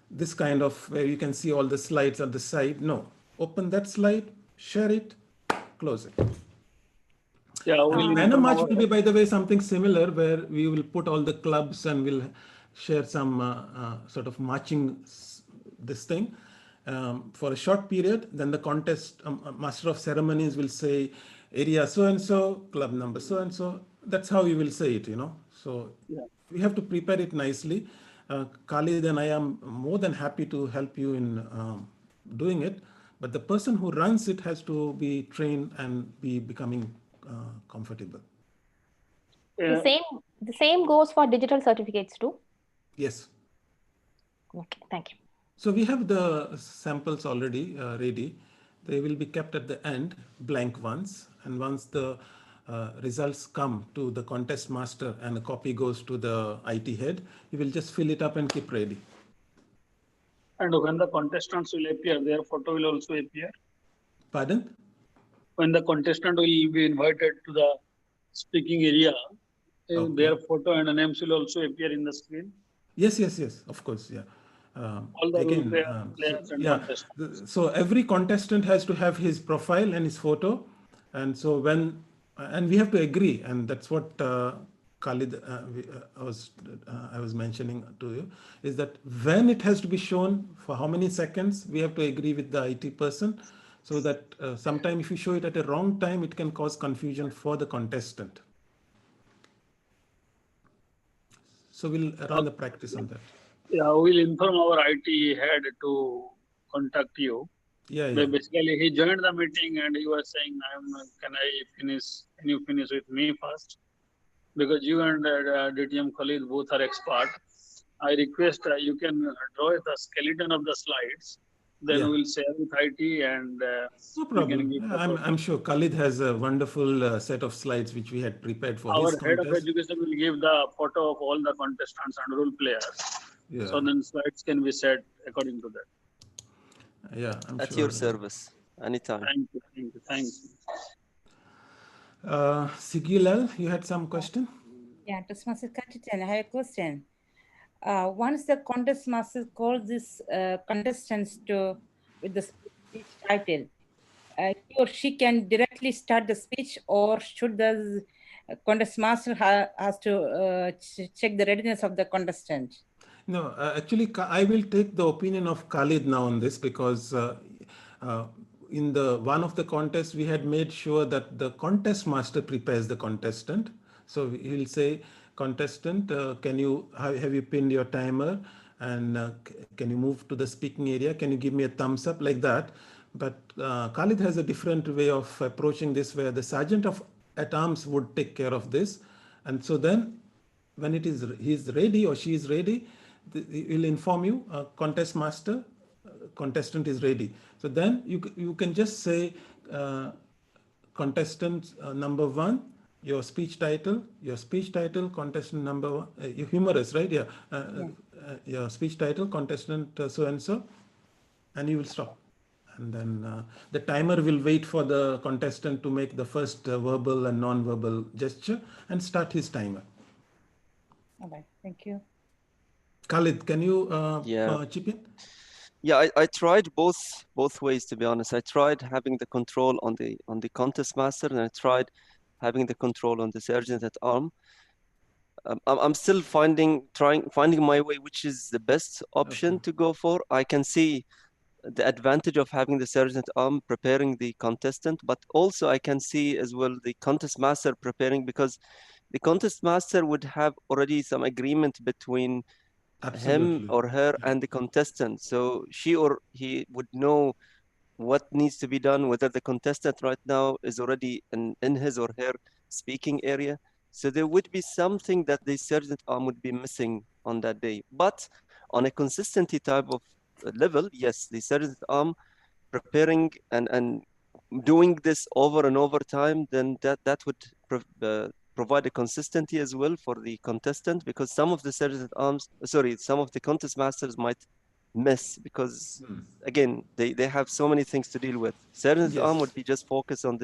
this kind of where you can see all the slides at the side. No, open that slide, share it, close it. Yeah, Banner March will be, by the way, something similar where we will put all the clubs and we'll share some sort of marching this thing for a short period. Then the contest master of ceremonies will say area so-and-so, club number so-and-so. That's how you will say it, So yeah, we have to prepare it nicely. Khalid and I am more than happy to help you in doing it. But the person who runs it has to be trained and be becoming comfortable. Yeah. The same goes for digital certificates too? Yes. Okay, thank you. So we have the samples already ready. They will be kept at the end, blank ones. And once the results come to the contest master and a copy goes to the IT head, you will just fill it up and keep ready. And when the contestants will appear, their photo will also appear? Pardon? when the contestant will be invited to the speaking area, Okay. their photo and names will also appear in the screen. Yes, of course, yeah. All the role Again, players and yeah, contestants. so every contestant has to have his profile and his photo, and so when and we have to agree, and that's what Khalid I was mentioning to you, is that when it has to be shown for how many seconds, we have to agree with the IT person, so that sometime if you show it at a wrong time, it can cause confusion for the contestant. So we'll run the practice on that. Yeah, we'll inform our IT head to contact you. Yeah. Basically, he joined the meeting and he was saying, "Can you finish with me first? Because you and DTM Khalid both are expert. I request you can draw the skeleton of the slides. Then Yeah. we'll share with IT and No we can problem. give Yeah, I'm sure Khalid has a wonderful set of slides which we had prepared for our his head of contest. education will give the photo of all the contestants and role players. Yeah. So then slides can be set according to that. Yeah, I'm At sure. your service, anytime. Thank you. Sigilal, you had some question? Yeah, Toastmaster Kachitan, I have a question. Once the contest master calls these contestants with the speech title, he or she can directly start the speech, or should the contest master has to check the readiness of the contestant? No, actually, I will take the opinion of Khalid now on this, because in the one of the contests, we had made sure that the contest master prepares the contestant. So he'll say, contestant, have you pinned your timer? And can you move to the speaking area? Can you give me a thumbs up, like that? But Khalid has a different way of approaching this, where the sergeant at arms would take care of this. And so then when he's ready or she is ready, he'll inform you, contest master, contestant is ready. So then you can just say, contestant number 1, your speech title, contestant number 1, you're humorous, right? Yeah. Your speech title, contestant so and so, and you will stop. And then the timer will wait for the contestant to make the first verbal and non-verbal gesture and start his timer. All right, thank you. Khalid, can you chip in? Yeah, I tried both ways, to be honest. I tried having the control on the contest master, and I tried having the control on the sergeant at arm. I'm still finding my way, which is the best option to go for. I can see the advantage of having the sergeant at arm preparing the contestant, but also I can see as well the contest master preparing, because the contest master would have already some agreement between him or her and the contestant. So she or he would know what needs to be done, whether the contestant right now is already in his or her speaking area. So there would be something that the sergeant arm would be missing on that day. But on a consistency type of level, yes, the sergeant arm preparing and doing this over and over time, then that would provide a consistency as well for the contestant, because some of the some of the contest masters might miss, because again they have so many things to deal with. Sergeant arm would be just focused on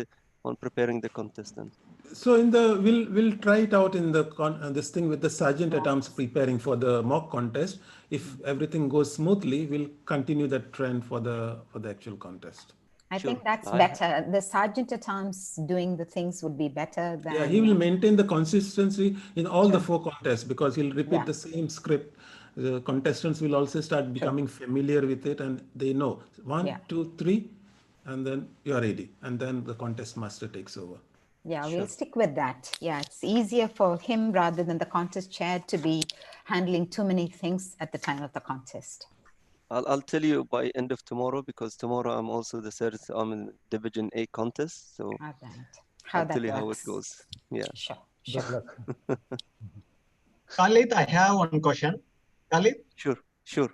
preparing the contestant. So we'll try it out in this thing with the sergeant at arms preparing for the mock contest. If everything goes smoothly, we'll continue that trend for the actual contest. I think that's better. The sergeant at arms doing the things would be better than... Yeah, he will maintain the consistency in all the 4 contests, because he'll repeat the same script. The contestants will also start becoming familiar with it, and they know 1, 2, 3, and then you are ready. And then the contest master takes over. Yeah, we'll stick with that. Yeah, it's easier for him rather than the contest chair to be handling too many things at the time of the contest. I'll tell you by end of tomorrow, because tomorrow I'm also the sergeant arm in Division A contest. So I'll tell you how it goes. Yeah. Sure. Good luck. Khalid, I have one question. Khalid? Sure.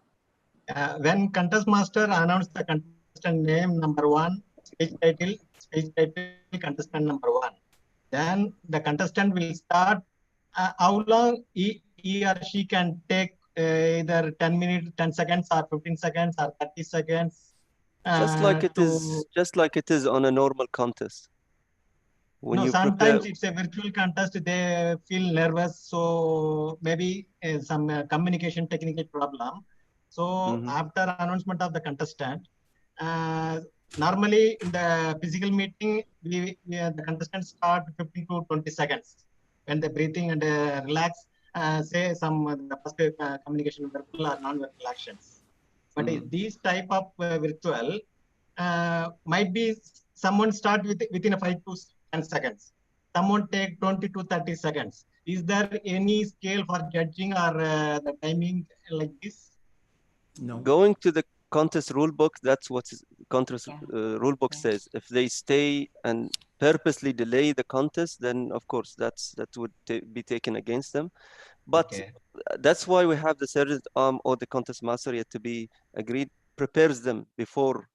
When contest master announced the contestant name number 1, speech title, contestant number 1, then the contestant will start. How long he or she can take, either 10 minutes, 10 seconds, or 15 seconds, or 30 seconds? Just like it to is, just like it is on a normal contest. When no, you sometimes prepare, it's a virtual contest, they feel nervous. So maybe some communication technical problem. So after announcement of the contestant, normally in the physical meeting, the contestants start 15 to 20 seconds. When they breathing and relax, say some the first communication verbal or non-verbal actions. But these type of virtual might be someone start within a 5 to 10 seconds. Someone take 20 to 30 seconds. Is there any scale for judging or the timing like this? No. Going to the contest rule book, that's what contest rule book says. If they stay and purposely delay the contest, then of course that would be taken against them. But that's why we have the sergeant arm or the contest master yet to be agreed, prepares them before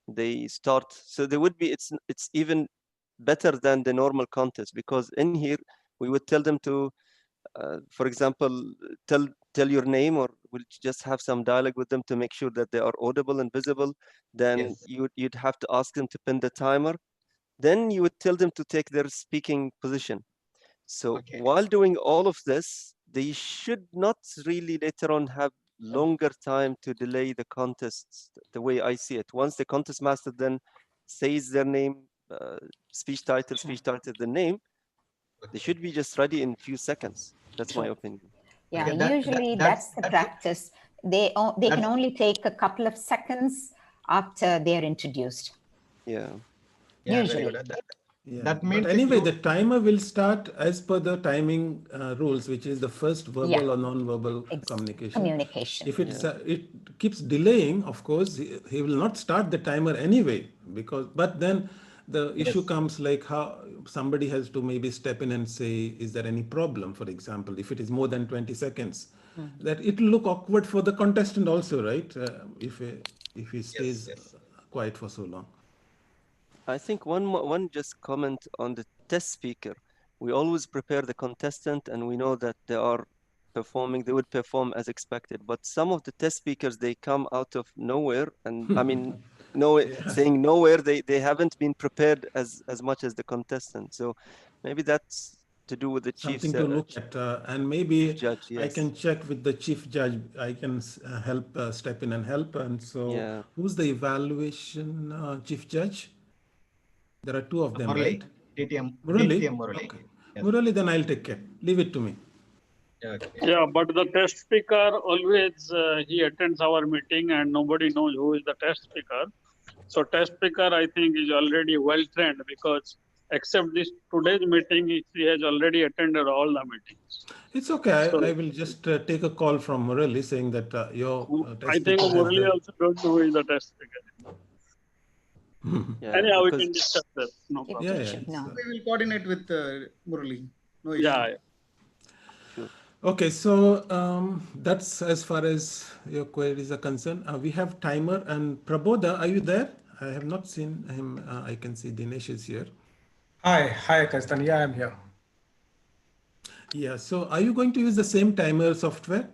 they start. So there would be, it's even better than the normal contest, because in here we would tell them to, for example, tell your name, or we'll just have some dialogue with them to make sure that they are audible and visible. Then you'd have to ask them to pin the timer. Then you would tell them to take their speaking position. So while doing all of this, they should not really later on have longer time to delay the contests, the way I see it. Once the contest master then says their name, speech title, the name, they should be just ready in a few seconds. That's my opinion. Yeah, usually that's the practice. They can only take a couple of seconds after they're introduced. Yeah. Usually. Yeah. That means but anyway, the timer will start as per the timing rules, which is the first verbal or non-verbal communication. If it keeps delaying, of course, he will not start the timer anyway, but then the issue comes like how somebody has to maybe step in and say, is there any problem? For example, if it is more than 20 seconds, that it will look awkward for the contestant also, right? If he stays quiet for so long. I think one just comment on the test speaker. We always prepare the contestant and we know that they would perform as expected. But some of the test speakers, they come out of nowhere, and I mean, saying nowhere, they haven't been prepared as much as the contestant. So maybe that's to do with the chief. Something to look at, and maybe judge, I can check with the chief judge. I can help, step in and help. And so who's the evaluation chief judge? There are two of them, right? DTM Murali? Murali. Okay. Murali, then I'll take care. Leave it to me. Yeah, but the test speaker always, he attends our meeting and nobody knows who is the test speaker. So test speaker, I think, is already well trained, because except this today's meeting, he has already attended all the meetings. It's okay. I will just take a call from Murali saying that your test I think Murali also don't know who is the test speaker. Anyhow, we can discuss that. No problem. We will coordinate with Murali. No issue. Sure. Okay, so that's as far as your queries are concerned. We have timer and Prabodha. Are you there? I have not seen him. I can see Dinesh is here. Hi, Kanstan. Yeah, I'm here. Yeah. So, are you going to use the same timer software?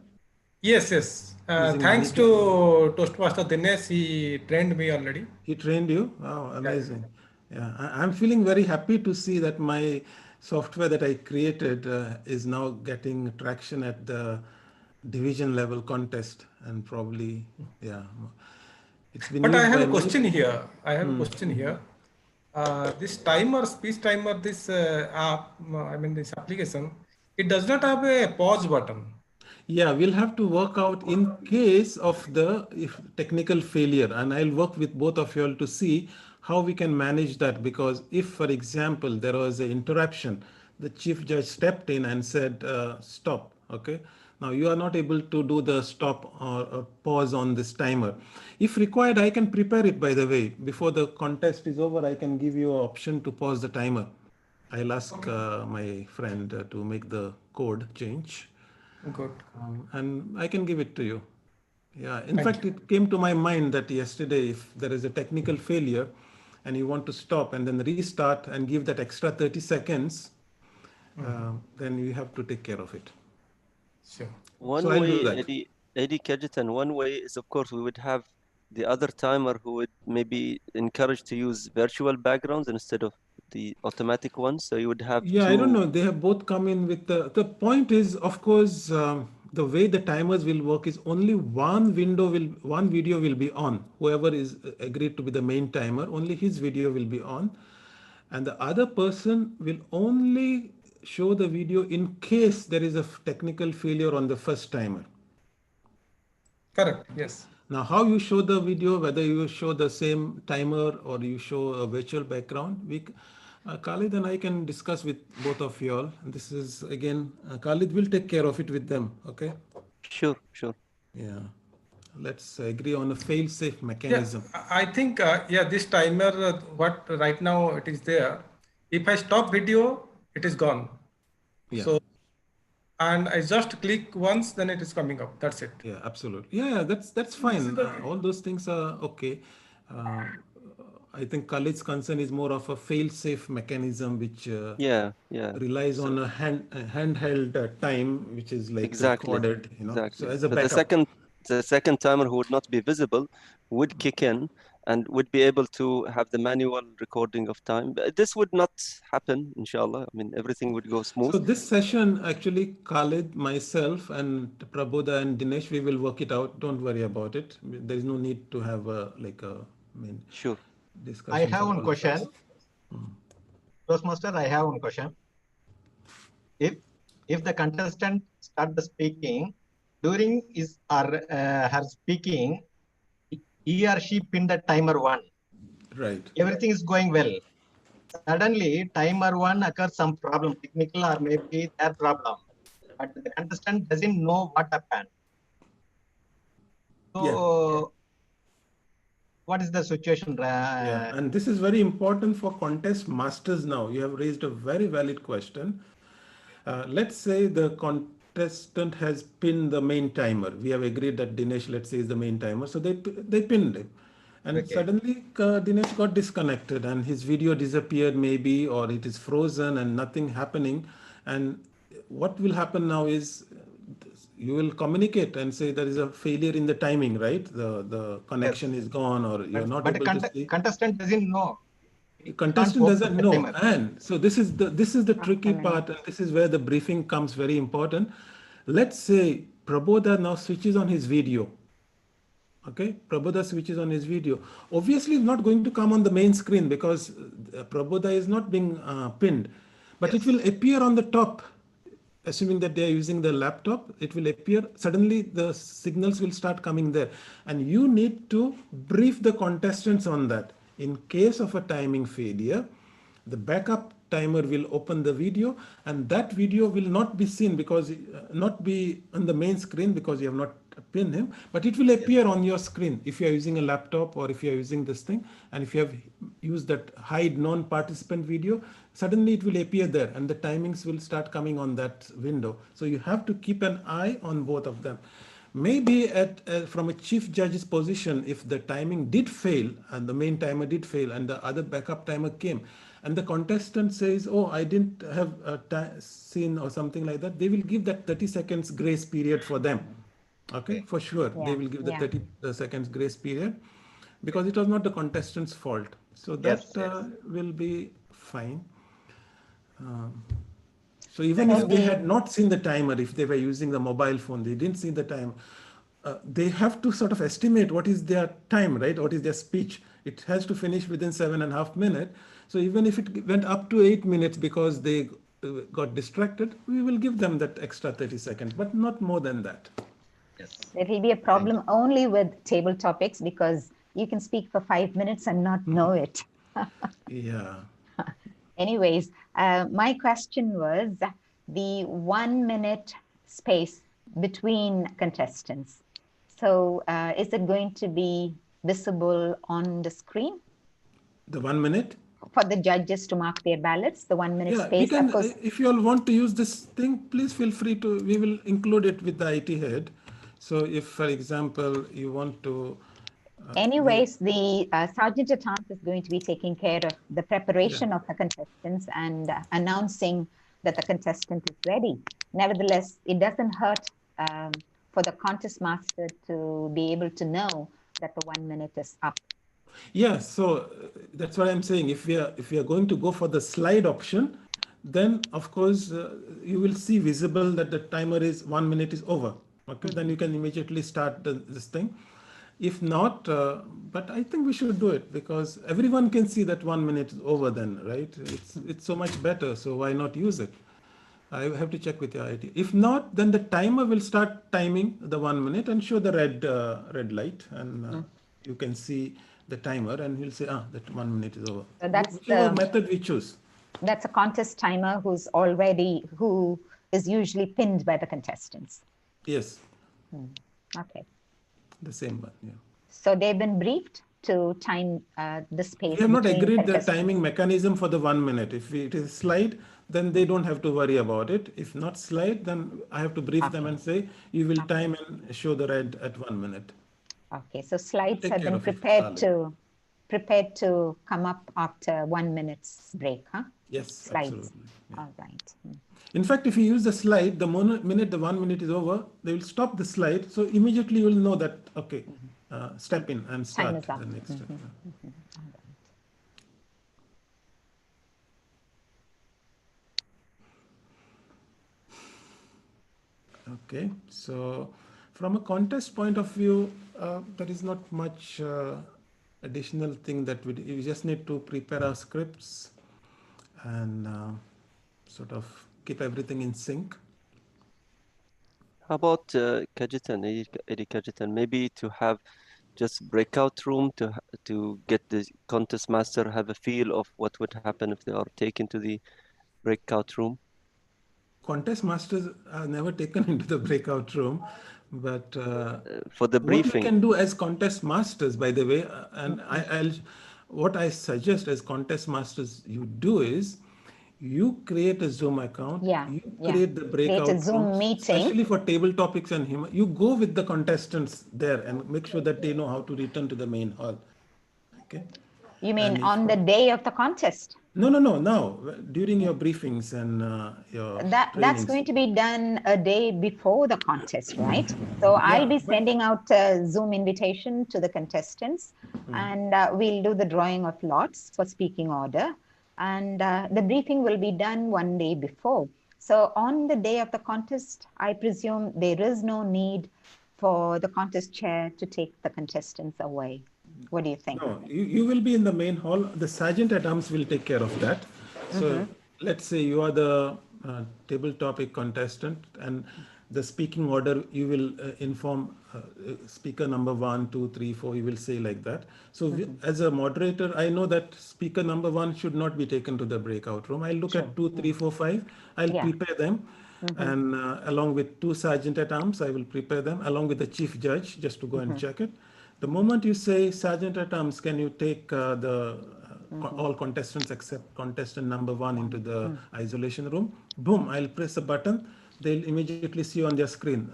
Yes. Thanks to Toastmaster Dinesh, he trained me already. He trained you? Wow, amazing. Yeah, I'm feeling very happy to see that my software that I created is now getting traction at the division level contest, and probably, it's been. But I have a question here. This timer, speech timer, this app, this application, it does not have a pause button. Yeah, we'll have to work out in case of the technical failure, and I'll work with both of you all to see how we can manage that. Because if, for example, there was an interruption, the chief judge stepped in and said, stop, okay? Now you are not able to do the stop or pause on this timer. If required, I can prepare it, by the way. Before the contest is over, I can give you an option to pause the timer. I'll ask my friend to make the code change. Good. And I can give it to you. Yeah, in fact, it came to my mind that yesterday, if there is a technical failure and you want to stop and then restart and give that extra 30 seconds, then you have to take care of it. Sure. One way, Eddie Kajetan, one way is, of course, we would have the other timer who would maybe encourage to use virtual backgrounds instead of the automatic ones. So you would have Yeah, two. I don't know. They have both come in with the point is, of course, the way the timers will work is only one video will be on. Whoever is agreed to be the main timer, only his video will be on. And the other person will only show the video in case there is a technical failure on the first timer. Correct. Yes. Now, how you show the video, whether you show the same timer or you show a virtual background, Khalid and I can discuss with both of you all. And this is again, Khalid will take care of it with them. Okay. Sure, sure. Yeah. Let's agree on a fail-safe mechanism. Yeah, I think, yeah, this timer, what right now it is there. If I stop video, it is gone. Yeah. So, and I just click once, then it is coming up. That's it. Yeah, absolutely. Yeah, that's fine. All those things are okay. I think Khalid's concern is more of a fail-safe mechanism, which relies on a handheld time, which is like recorded. You know, exactly. So as a but backup. the second timer who would not be visible would kick in and would be able to have the manual recording of time. But this would not happen, inshallah. I mean, everything would go smooth. So this session, actually, Khalid, myself, and Prabodha and Dinesh, we will work it out. Don't worry about it. There is no need to have sure discussion. I have one question. Toastmaster, I have one question. If the contestant starts speaking, during his or her speaking, he or she pinned the timer 1. Right. Everything is going well. Suddenly, timer 1 occurs some problem, technical or maybe their problem. But the contestant doesn't know what happened. So, what is the situation? Yeah, and this is very important for contest masters now. You have raised a very valid question. Let's say the contestant has pinned the main timer. We have agreed that Dinesh, let's say, is the main timer. So they pinned him. And suddenly Dinesh got disconnected and his video disappeared maybe, or it is frozen and nothing happening. And what will happen now is you will communicate and say there is a failure in the timing, right? The connection is gone, or you're not able to see. Contestant doesn't know. Contestant doesn't know. And so this is the tricky part, and this is where the briefing comes very important. Let's say Prabodha now switches on his video. Okay, Prabodha switches on his video. Obviously, it's not going to come on the main screen because Prabodha is not being pinned, but it will appear on the top. Assuming that they are using the laptop, it will appear. Suddenly, the signals will start coming there, and you need to brief the contestants on that. In case of a timing failure, the backup timer will open the video, and that video will not be seen because not be on the main screen because you have not pinned him, but it will appear on your screen if you are using a laptop or if you are using this thing. And if you have used that hide non-participant video, suddenly it will appear there and the timings will start coming on that window. So you have to keep an eye on both of them. Maybe from a chief judge's position, if the timing did fail and the main timer did fail and the other backup timer came and the contestant says, oh, I didn't have seen or something like that, they will give that 30 seconds grace period for them. Okay, for sure. They will give the 30 seconds grace period because it was not the contestant's fault. So that will be fine. So even if they had not seen the timer, if they were using the mobile phone, they didn't see the time, they have to sort of estimate what is their time, right? What is their speech? It has to finish within 7.5 minutes. So even if it went up to 8 minutes because they got distracted, we will give them that extra 30 seconds, but not more than that. There will be a problem only with table topics because you can speak for 5 minutes and not know it. Yeah. Anyways, my question was the 1 minute space between contestants. So is it going to be visible on the screen? The 1 minute? For the judges to mark their ballots, the 1 minute space. Can, of course. if you all want to use this thing, please feel free to, we will include it with the IT head. So if, for example, you want to... Anyways, the Sergeant-at-Arms is going to be taking care of the preparation of the contestants and announcing that the contestant is ready. Nevertheless, it doesn't hurt for the contest master to be able to know that the 1 minute is up. Yeah, so that's what I'm saying. If we are going to go for the slide option, then of course you will see visible that the timer is 1 minute is over. Okay, then you can immediately start this thing. If not, but I think we should do it because everyone can see that 1 minute is over then, right? It's so much better. So why not use it? I have to check with your IT. If not, then the timer will start timing the 1 minute and show the red light, and you can see the timer, and he'll say, that 1 minute is over. So that's whichever method we choose. That's a contest timer who is usually pinned by the contestants. Yes. Okay. The same one, yeah. So they've been briefed to time the space. We have not between agreed the contestants. timing mechanism for the 1 minute. If it is slide, then they don't have to worry about it. If not slide, then I have to brief them and say, you will time and show the red at 1 minute. Okay, so slides Take have care been of it, prepared to come up after 1 minute's break, huh? Yes, Slides. absolutely. Yeah. All right. In fact, if you use the slide, the minute the 1 minute is over, they will stop the slide. So immediately you will know that, okay, step in and start the next step. Okay, so from a contest point of view, there is not much additional thing that we just need to prepare our scripts and sort of keep everything in sync. How about Kajitan, Eddie Kajitan, maybe to have just breakout room to get the contest master have a feel of what would happen if they are taken to the breakout room? Contest masters are never taken into the breakout room, but for the briefing, what we can do as contest masters, by the way, and what I suggest as contest masters you do is you create a Zoom account, you create the breakout create a Zoom rooms, meeting, especially for table topics and humor. You go with the contestants there and make sure that they know how to return to the main hall. Okay. You mean on the day of the contest? No. Now, during your briefings and your that's going to be done a day before the contest, right? So I'll be sending out a Zoom invitation to the contestants, and we'll do the drawing of lots for speaking order, and the briefing will be done 1 day before. So on the day of the contest, I presume there is no need for the contest chair to take the contestants away. What do you think? No, you will be in the main hall. The sergeant at arms will take care of that. So let's say you are the table topic contestant, and the speaking order, you will inform speaker number 1, 2, 3, 4, you will say like that. So as a moderator, I know that speaker number 1 should not be taken to the breakout room. I'll look at 2, 3, 4, 5. I'll prepare them. And along with 2 sergeant at arms, I will prepare them along with the chief judge just to go and check it. The moment you say, Sergeant at Arms, can you take all contestants except contestant number 1 into the isolation room? Boom, I'll press a button. They'll immediately see on their screen,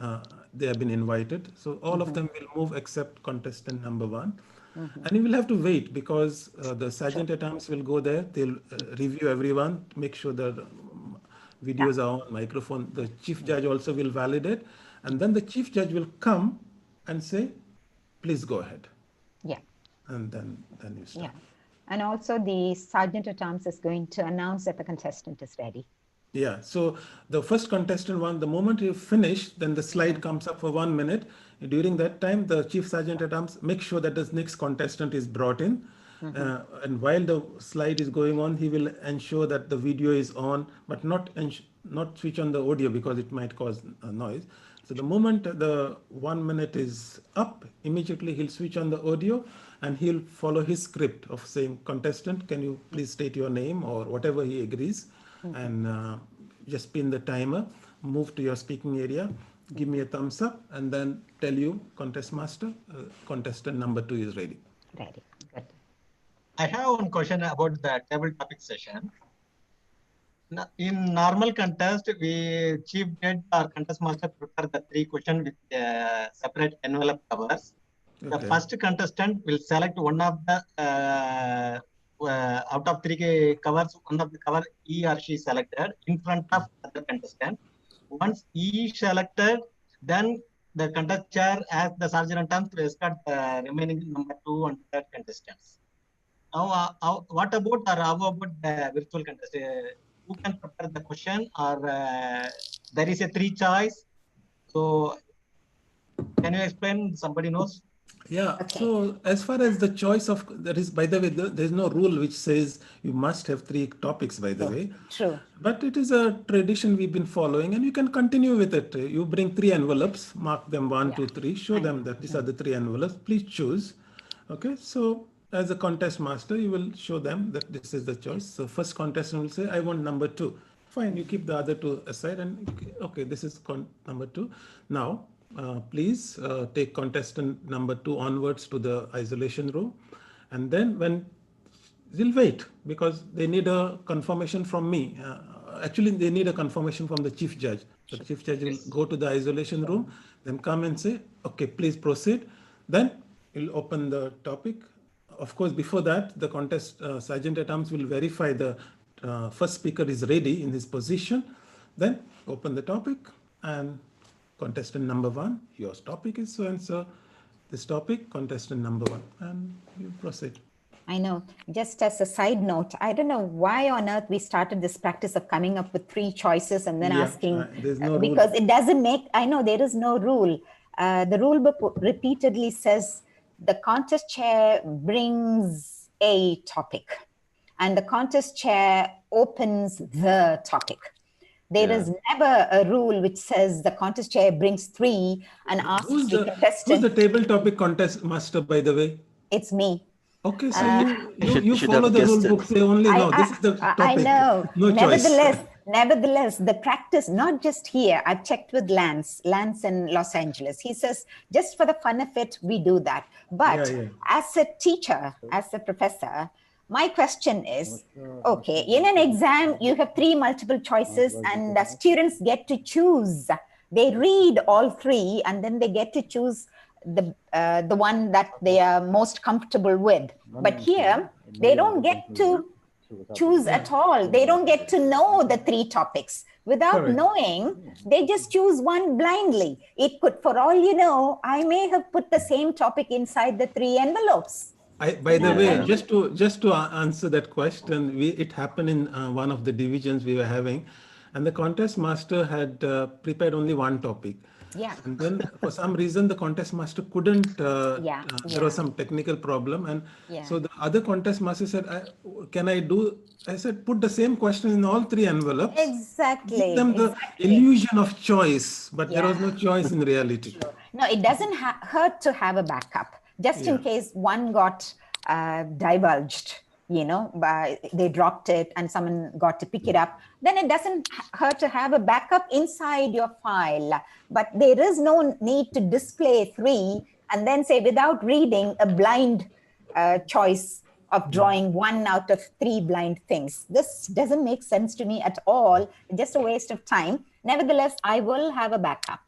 they have been invited. So all of them will move except contestant number 1. And you will have to wait because the Sergeant at Arms will go there. They'll review everyone, make sure that videos are on, microphone. The chief judge also will validate. And then the chief judge will come and say, please go ahead. Yeah. And then you start. Yeah. And also the sergeant at arms is going to announce that the contestant is ready. Yeah. So the first contestant one, the moment you finish, then the slide comes up for 1 minute. During that time, the chief sergeant at arms makes sure that the next contestant is brought in. And while the slide is going on, he will ensure that the video is on, but not switch on the audio because it might cause noise. So the moment the 1 minute is up, immediately he'll switch on the audio and he'll follow his script of saying, contestant, can you please state your name or whatever he agrees, and just pin the timer, move to your speaking area, give me a thumbs up, and then tell you, contest master, contestant number 2 is ready. Ready, good. I have one question about the table topic session. In normal contest, we chief judge or contest master prepare the 3 questions with separate envelope covers. Okay. The first contestant will select one of the out of 3 covers, one of the cover he or she selected in front of other contestant. Once he selected, then the contest chair as the sergeant terms to escort the remaining number 2 and 3rd contestants. Now, what about or how about the virtual contest? Who can prepare the question, or there is a 3 choice? So, can you explain? Somebody knows? Yeah. Okay. So as far as the choice of, there is, by the way, there's no rule which says you must have 3 topics, by the way. True. But it is a tradition we've been following, and you can continue with it. You bring 3 envelopes, mark them 1, 2, 3, show them that these are the 3 envelopes. Please choose. Okay. So as a contest master, you will show them that this is the choice. So first contestant will say, I want number 2. Fine. You keep the other 2 aside, and okay, this is number 2. Now, please take contestant number 2 onwards to the isolation room, and then when they'll wait because they need a confirmation from me. Actually, they need a confirmation from the chief judge. The chief judge will go to the isolation room, then come and say, okay, please proceed. Then he'll open the topic. Of course, before that, the contest sergeant at arms will verify the first speaker is ready in his position. Then open the topic, and contestant number 1, your topic is so and so. This topic, contestant number 1, and you proceed. I know. Just as a side note, I don't know why on earth we started this practice of coming up with 3 choices and then asking, there's no because rule. it doesn't make, I know there is no rule. The rule book repeatedly says the contest chair brings a topic and the contest chair opens the topic. There is never a rule which says the contest chair brings 3 and asks Who's the contestant. who's the table topic contest master, by the way? It's me. Okay, so you you should follow have the rule guessed it. book. Say only no. This is the topic. I know. No choice. Nevertheless, the practice, not just here, I've checked with Lance in Los Angeles. He says, just for the fun of it, we do that. But as a teacher, as a professor, my question is, okay, in an exam, you have 3 multiple choices and the students get to choose. They read all 3 and then they get to choose the one that they are most comfortable with. But here, they don't get to choose at all. They don't get to know the 3 topics. Without knowing, they just choose one blindly. It could, for all you know, I may have put the same topic inside the 3 envelopes. By the way, just to answer that question, it happened in one of the divisions we were having, and the contest master had prepared only one topic. Yeah. And then for some reason, the contest master couldn't, there was some technical problem. And so the other contest master said, can I do, I said, put the same question in all 3 envelopes. Exactly. Give them the illusion of choice, but there was no choice in reality. No, it doesn't hurt to have a backup, just in case one got divulged. You know, they dropped it and someone got to pick it up, then it doesn't hurt to have a backup inside your file. But there is no need to display 3 and then say without reading a blind choice of drawing 1 out of 3 blind things. This doesn't make sense to me at all. Just a waste of time. Nevertheless, I will have a backup.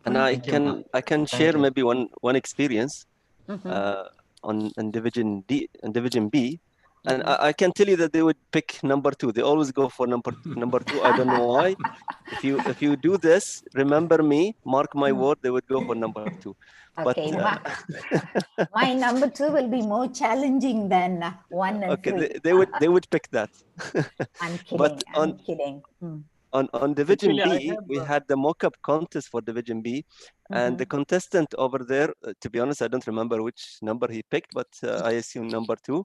And I can share maybe one experience on Division D and Division B. And I can tell you that they would pick number 2. They always go for number 2. I don't know why. If you do this, remember me, mark my word, they would go for number 2. Okay, but, my number 2 will be more challenging than 1 and 3. Okay, they would pick that. I'm kidding. But I'm kidding. On Division B, we had the mock-up contest for Division B, and the contestant over there, to be honest, I don't remember which number he picked, but I assume number 2.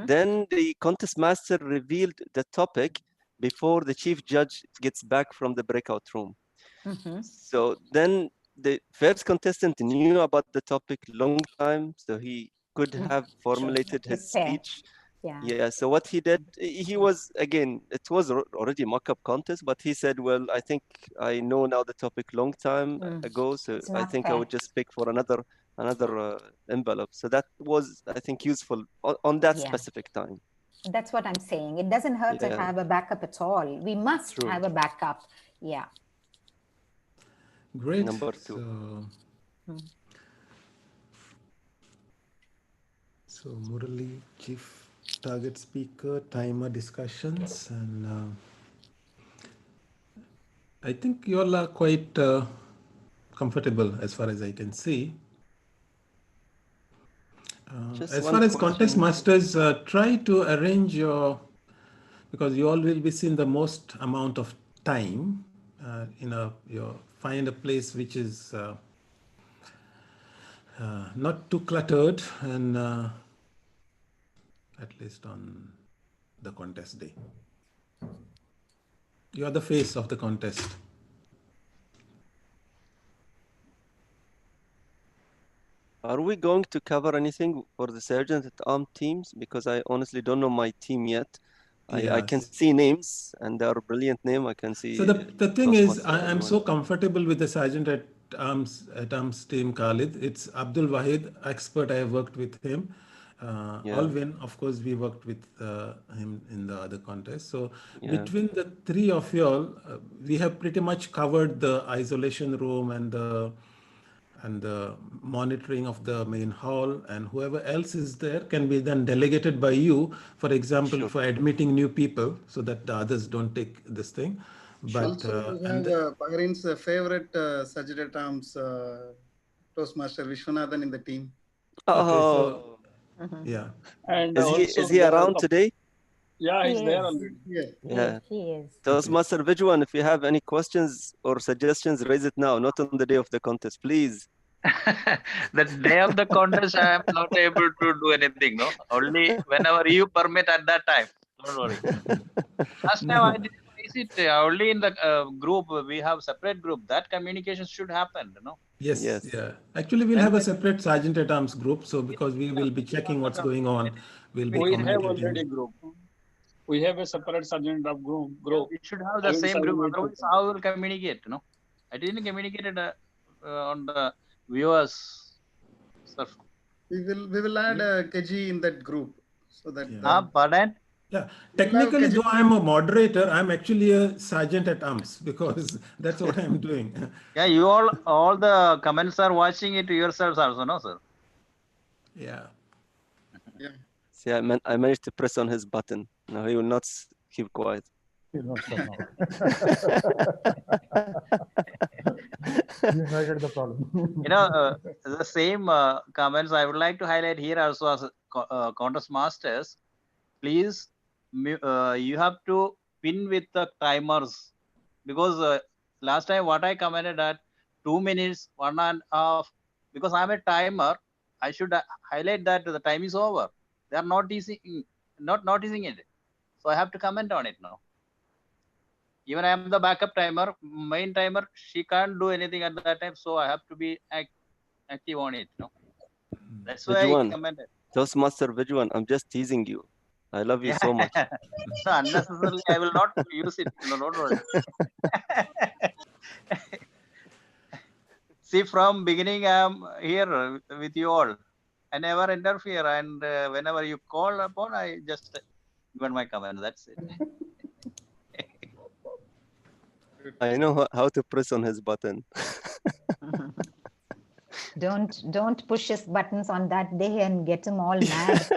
Then the contest master revealed the topic before the chief judge gets back from the breakout room. So then the first contestant knew about the topic long time, so he could have formulated his speech. Yeah, so what he did, he was, again, it was already mock-up contest, but he said, well, I think I know now the topic long time ago, so I think I would just pick for another envelope. So that was, I think, useful on that specific time. That's what I'm saying. It doesn't hurt to have a backup at all. We must have a backup. Yeah. Great. Number 2. So Murali, chief target speaker, timer discussions, and I think you all are quite comfortable as far as I can see. Just As one far as question. contest masters, try to arrange your, because you all will be seeing the most amount of time. Find a place which is not too cluttered, and at least on the contest day. You are the face of the contest. Are we going to cover anything for the Sergeant at Arm teams? Because I honestly don't know my team yet. I can Yes. see names, and they are brilliant names. I can see. So the thing is, Toastmaster, I'm everyone. so comfortable with the Sergeant at Arms team, Khalid. It's Abdul Wahid, expert. I have worked with him. Yeah. Alvin, of course, we worked with him in the other contest. So Yeah. between the three of y'all, we have pretty much covered the isolation room and the monitoring of the main hall, and whoever else is there can be then delegated by you, for example, Sure. for admitting new people so that the others don't take this thing. But Also, we have Bahrain's favorite Sergeant at Arms, Toastmaster Vishwanathan in the team. okay, Oh, so yeah. And is he around today? Yeah, he's He there is. already. Yeah. Yeah. He is. Toastmaster Vijuan, if you have any questions or suggestions, raise it now, not on the day of the contest, please. The day of the contest, I am not able to do anything. No, only whenever you permit at that time. Don't worry. Last time I didn't raise it. Only in the group we have separate group. That communication should happen. No. Yes, Yes. yeah. Actually, we'll have a separate Sergeant at Arms group. So because we will be checking what's going on, we'll be We have communicating. already group. We have a separate Sergeant of group. We should have the same group. Otherwise, how will communicate? No, I didn't communicate it on the viewers. Stuff. We will add Keji in that group so that. Pardon? Yeah, technically, though I'm a moderator, I'm actually a Sergeant at Arms because that's what I'm doing. Yeah, you all the comments are watching it yourselves also, no, sir? Yeah. Yeah. See, I managed to press on his button. No, he will not keep quiet. He's not stop now. You highlighted the problem. You know, the same comments I would like to highlight here also as contest masters. Please, you have to pin with the timers, because last time what I commented at 2 minutes, 1.5, because I'm a timer, I should highlight that the time is over. They are not noticing it. So I have to comment on it now. Even I am the backup timer, main timer, she can't do anything at that time. So I have to be active on it. No? That's why I commented. Toastmaster Vijuan, I'm just teasing you. I love you so much. So unnecessarily, I will not use it. No, don't worry. See, from beginning, I am here with you all. I never interfere, and whenever you call upon, I just give my comment. That's it. I know how to press on his button. Don't push his buttons on that day and get him all mad.